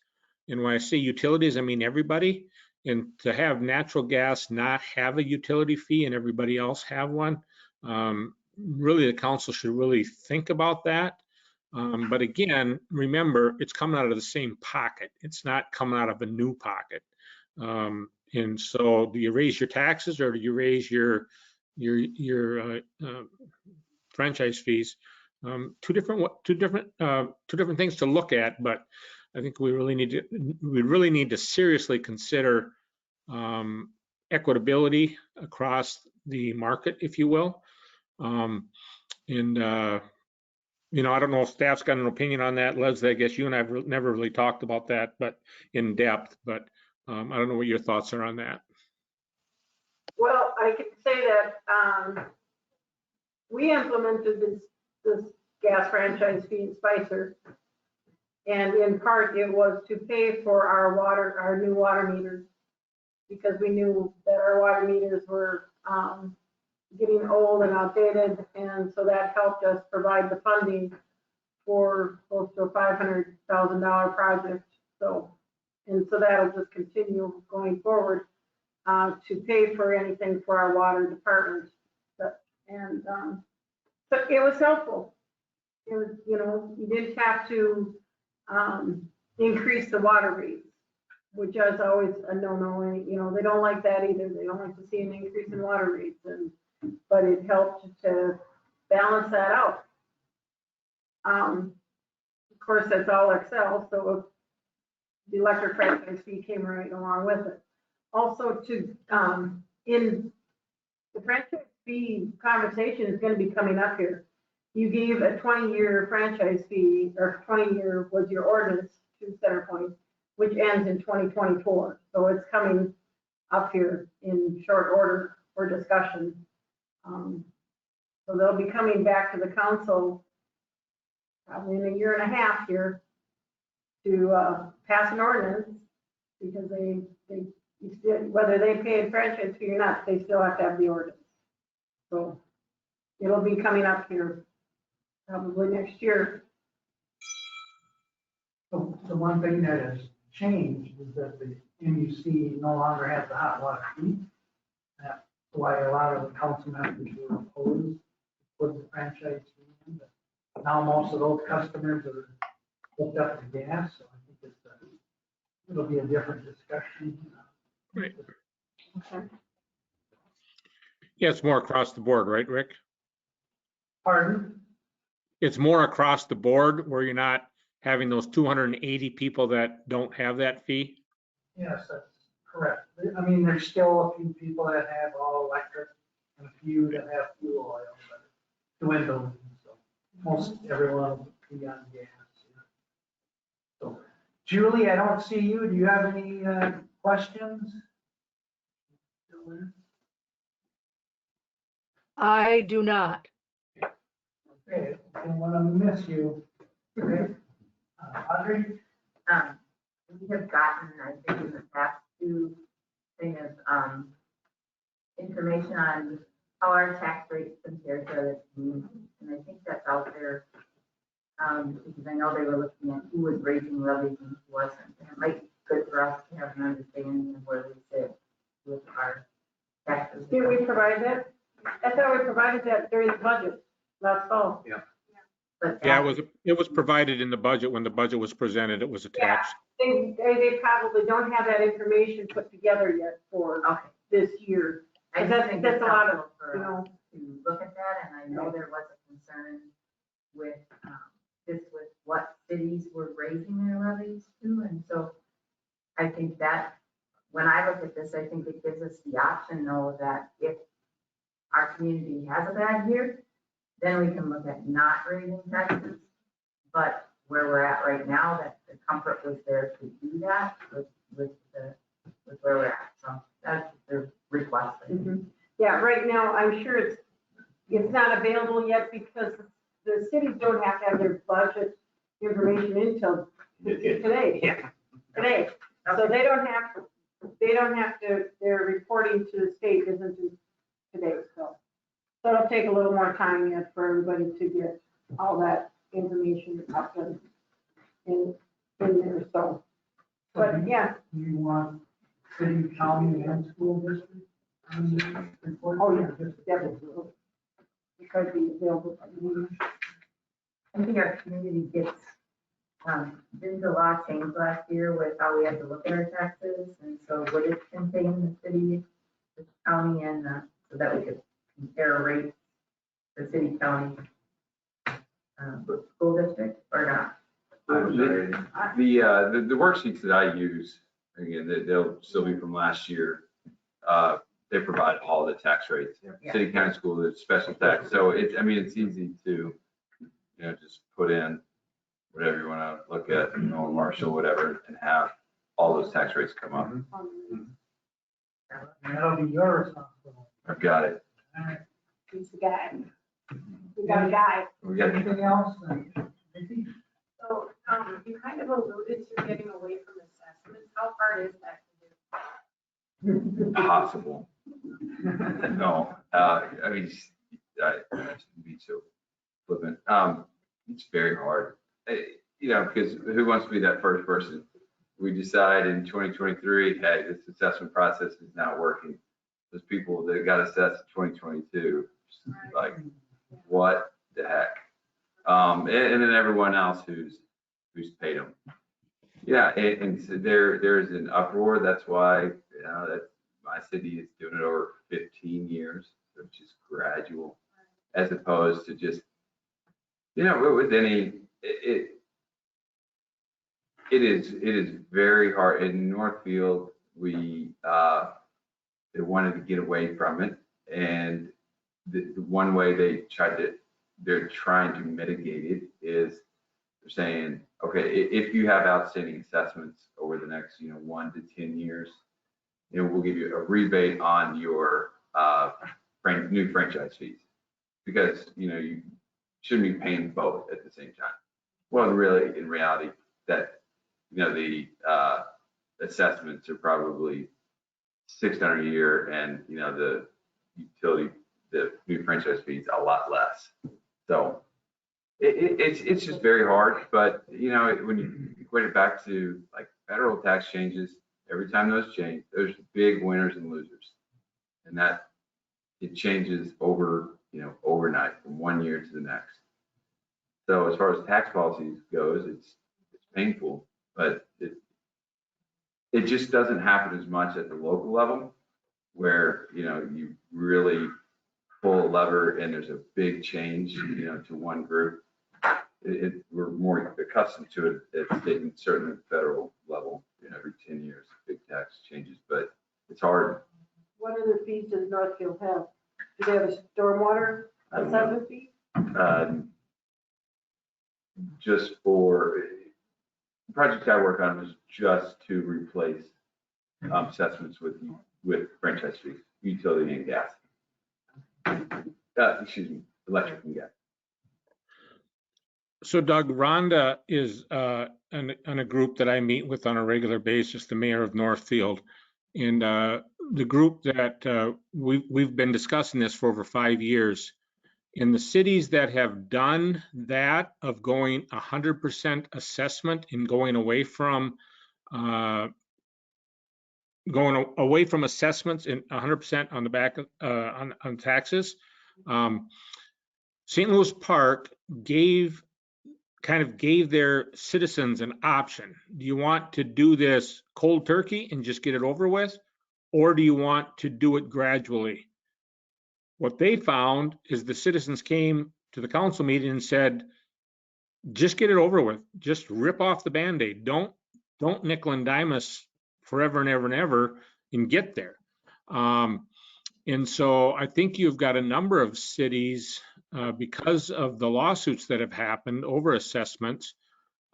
And when I say utilities, I mean everybody. And to have natural gas not have a utility fee and everybody else have one, really the council should really think about that. But again, remember, it's coming out of the same pocket. It's not coming out of a new pocket. And so do you raise your taxes or do you raise your franchise fees? Two different things to look at, but I think we really need to seriously consider equitability across the market, if you will. I don't know if staff's got an opinion on that. Leslie, I guess you and I have never really talked about that, but in depth, but I don't know what your thoughts are on that. Well, I could say that we implemented this gas franchise fee in Spicer. And in part, it was to pay for our new water meters, because we knew that our water meters were getting old and outdated. And so that helped us provide the funding for close to a $500,000 project. So that'll just continue going forward to pay for anything for our water department. But it was helpful. It was, you didn't have to increase the water rates, which is always a no-no. They don't like that either. They don't like to see an increase in water rates, but it helped to balance that out. Of course, that's all Excel. So if the electric franchise fee came right along with it. Also in the franchise fee conversation is gonna be coming up here. You gave a 20-year franchise fee, or 20-year was your ordinance to Centerpoint, which ends in 2024. So it's coming up here in short order for discussion. So they'll be coming back to the council probably in a year and a half here to pass an ordinance, because whether they pay a franchise fee or not, they still have to have the ordinance. So it'll be coming up here probably next year. So the one thing that has changed is that the MUC no longer has the hot water fee. That's why a lot of the council members were opposed to put the franchise fee in. But now most of those customers are hooked up to gas, so I think it'll be a different discussion. Right. Okay. Yeah, it's more across the board, right, Rick? Pardon? It's more across the board where you're not having those 280 people that don't have that fee. Yes, that's correct. I mean, there's still a few people that have all electric and a few that have fuel oil, but it's dwindling. So most everyone will be on gas. Yeah. So Julie, I don't see you. Do you have any questions? I do not. Okay, I don't want to miss you. Okay. Audrey? We have gotten, I think in the past, two things of information on how our tax rates compare to other communities. And I think that's out there, because I know they were looking at who was raising levies and who wasn't. And it might be good for us to have an understanding of where we sit with our taxes. Did we provide that? I thought we provided that during the budget last fall. But Yeah, it was provided in the budget. When the budget was presented, it was attached. They probably don't have that information put together yet for this year. I And just think that's it's a lot of, helpful for you know, us to look at that, and I know there was a concern with with what cities were raising their levies to, and so I think that when I look at this, I think it gives us the option, though, that if our community has a bad year, then we can look at not raising taxes. But where we're at right now, that the comfort was there to do that with where we're at. So that's the request. Yeah, right now, I'm sure it's not available yet because the cities don't have to have their budget information until today. Yeah. Today. So they don't have to, their reporting to the state isn't due today, so it'll take a little more time yet for everybody to get all that information up in there, so. But yeah, Do you want city, county, and school district? oh yeah, definitely. It could be available. I think our community gets, didn't the law change last year with how we have to look at our taxes? And so would it contain the city, the county, and so that we could compare rates for city, county, school district or not? The worksheets that I use, again, they'll still be from last year. They provide all the tax rates, city, county, school, the special tax. So I mean, it's easy to, just put in whatever you want to look at, Marshall, whatever, and have all those tax rates come up. That'll be your responsibility. I've got it. All right. He's the guy. We got a guy. We got Anything else? Vicki? So, you kind of alluded to getting away from assessments. How hard is that to do? possible. No, I mean, I shouldn't be so flippant. It's very hard, because who wants to be that first person? We decide in 2023, hey, this assessment process is not working. Those people that got assessed in 2022, like, what the heck? And then everyone else who's paid them. Yeah, and so there's an uproar. That's why that my city is doing it over 15 years, which is gradual, as opposed to just, with any, It is very hard. In Northfield, they wanted to get away from it. And the one way they're trying to mitigate it is they're saying, okay, if you have outstanding assessments over the next, 1 to 10 years, we'll give you a rebate on your new franchise fees, because, you shouldn't be paying both at the same time. Well, really, in reality, that, the assessments are probably $600 a year, and, the new franchise fees a lot less. So it's just very hard, but, when you equate it back to like federal tax changes, every time those change, there's big winners and losers. And that it changes overnight from one year to the next. So as far as tax policies goes, it's painful, but it just doesn't happen as much at the local level, where, you really pull a lever and there's a big change, to one group. We're more accustomed to it at state and certainly federal level, every 10 years, big tax changes, but it's hard. What other fees does Northfield have? Do they have a stormwater assessment fee? Just for, the project I work on was just to replace assessments with franchise fees, utility and gas. Electric and gas. So Doug, Rhonda is on a group that I meet with on a regular basis, the mayor of Northfield. And the group that we've been discussing this for over 5 years. In the cities that have done that, of going 100% assessment and going away from assessments and 100% on the back on taxes, St. Louis Park gave their citizens an option. Do you want to do this cold turkey and just get it over with, or do you want to do it gradually? What they found is the citizens came to the council meeting and said, just get it over with. Just rip off the Band-Aid. Don't nickel and dime us forever and ever and ever and get there. And so I think you've got a number of cities, because of the lawsuits that have happened over assessments,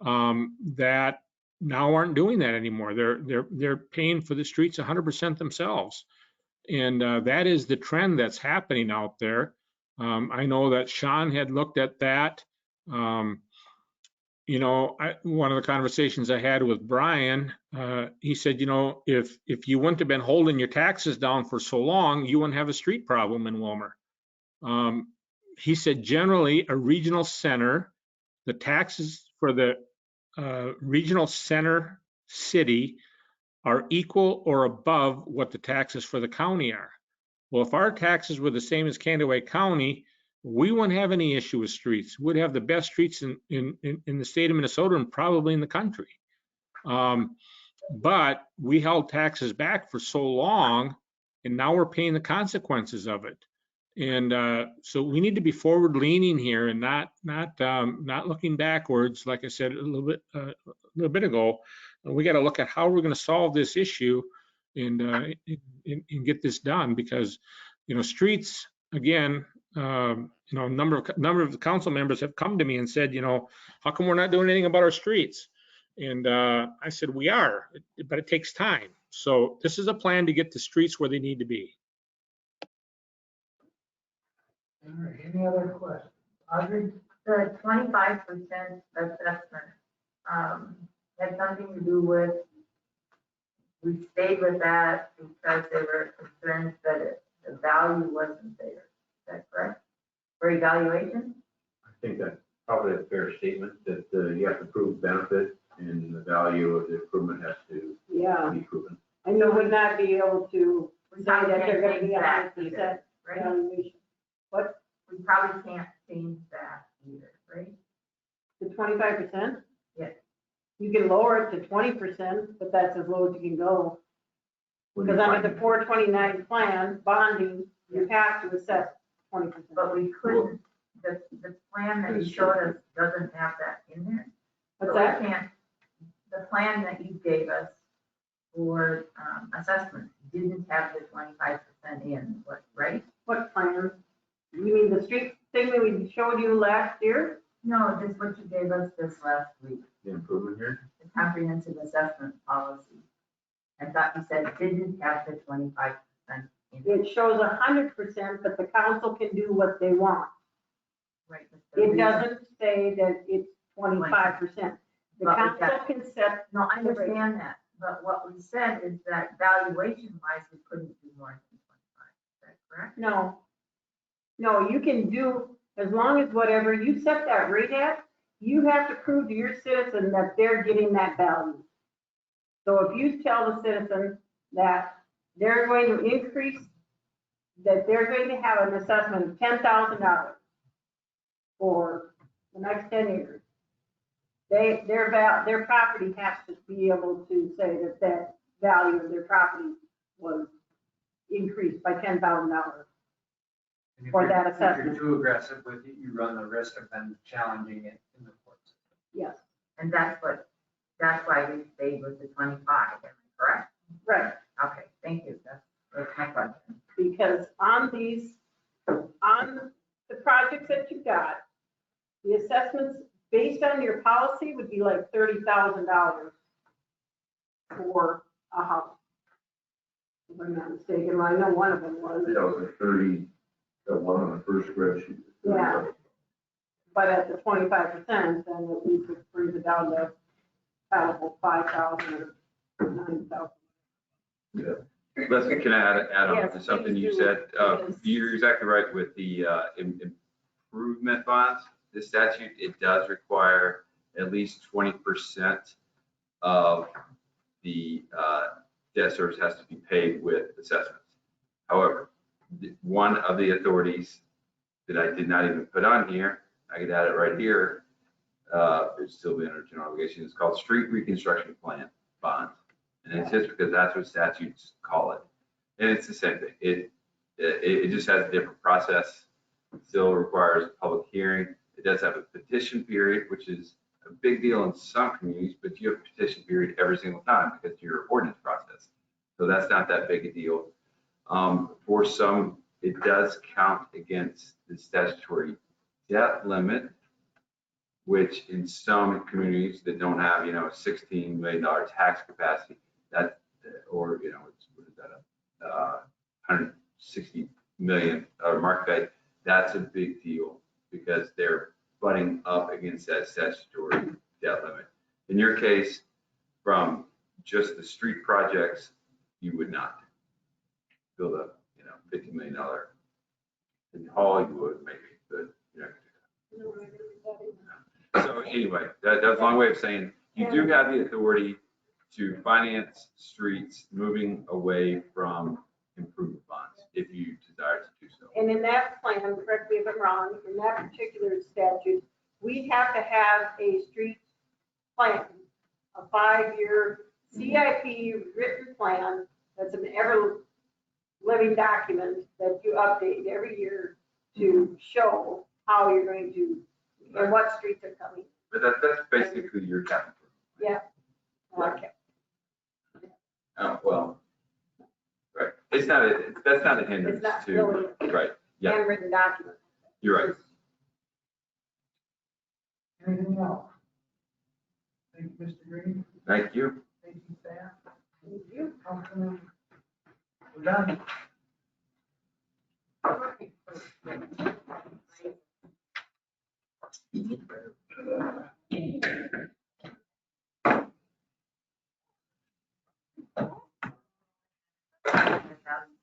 that now aren't doing that anymore. They're paying for the streets 100% themselves. And that is the trend that's happening out there. I know that Sean had looked at that. One of the conversations I had with Brian, he said, if you wouldn't have been holding your taxes down for so long, you wouldn't have a street problem in Willmar. He said, generally, a regional center, the taxes for the regional center city are equal or above what the taxes for the county are. Well, if our taxes were the same as Candaway County, we wouldn't have any issue with streets. We'd have the best streets in the state of Minnesota and probably in the country. But we held taxes back for so long, and now we're paying the consequences of it. And so we need to be forward leaning here and not looking backwards. Like I said a little bit ago, we got to look at how we're going to solve this issue and get this done, because streets, again, a number of the council members have come to me and said, how come we're not doing anything about our streets? And I said, we are, but it takes time. So this is a plan to get the streets where they need to be. All right, any other questions? Audrey? The 25% assessment had something to do with, we stayed with that because they were concerned that the value wasn't there. Is that correct? For evaluation? I think that's probably a fair statement, that you have to prove benefit and the value of the improvement has to be proven. And you would not be able to say that they're going to be 100% right? valuation. What? We probably can't change that either, right? The 25%? Yes. You can lower it to 20%, but that's as low as you can go. Because under the 429 plan, bonding, you have to assess 20%. But we couldn't, the plan that you showed us doesn't have that in there. What's So that? we can't, the plan that you gave us for assessment didn't have the 25% in, right? What plan? You mean the street thing that we showed you last year? No, just what you gave us this last week, The improvement here? the comprehensive assessment policy. I thought you said didn't have the 25% in. It shows 100%, but the council can do what they want. Right, but the It reason- doesn't say that it's 25%. The But we council got- can set, No, I understand that, but what we said is that valuation wise, we couldn't do more than 25, is that correct? no. No, you can do, as long as whatever you set that rate at, you have to prove to your citizen that they're getting that value. So if you tell the citizen that they're going to increase, that they're going to have an assessment of $10,000 for the next 10 years, their property has to be able to say that that value of their property was increased by $10,000. And if For you're- that If you're assessment. too aggressive with it, you run the risk of them challenging it in the courts. Yes, And that's why we stayed with the 25, am I correct? right. Okay, thank you, that's my question. Because on the projects that you got, the assessments based on your policy would be like $30,000 for a house. If I'm not mistaken, well, I know one of them was, Yeah, it was like 30, that one on the first spreadsheet. Yeah. but at the 25%, then at least it brings it down to about 5,000 or 9,000. Leslie, can I add on Yes, to something please you do. said? Yes. You're exactly right with the improvement bonds. This statute, it does require at least 20% of the debt service has to be paid with assessments. However, one of the authorities that I did not even put on here, I could add it right here, it's still be under general obligation, it's called Street Reconstruction Plan Bonds. And it's just because that's what statutes call it. And it's the same thing. It just has a different process. It still requires a public hearing. It does have a petition period, which is a big deal in some communities, but you have a petition period every single time because of your ordinance process. So that's not that big a deal. For some, it does count against the statutory debt limit, which in some communities that don't have, $16 million tax capacity, that, or, what is that, 160 million market value, that's a big deal because they're butting up against that statutory debt limit. In your case, from just the street projects, you would not build a, $50 million in hall, you would maybe, but you're not gonna do that. So anyway, that's a long way of saying, you do have the authority to finance streets moving away from improvement bonds if you desire to do so. And in that plan, correct me if I'm wrong, in that particular statute, we have to have a street plan, a 5-year CIP written plan that's an ever living document that you update every year to show how you're going to, and what streets are coming. But that's basically your capital. Yeah. Okay. Oh, well, right. It's not, that's not a hindrance It's not to, really right, yeah, handwritten document. you're right. Anything else? Thank you, Mr. Green. Thank you. Thank you, staff. Thank you. Councilman. We're done.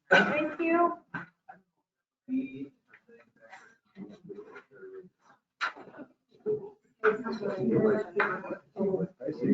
Thank you.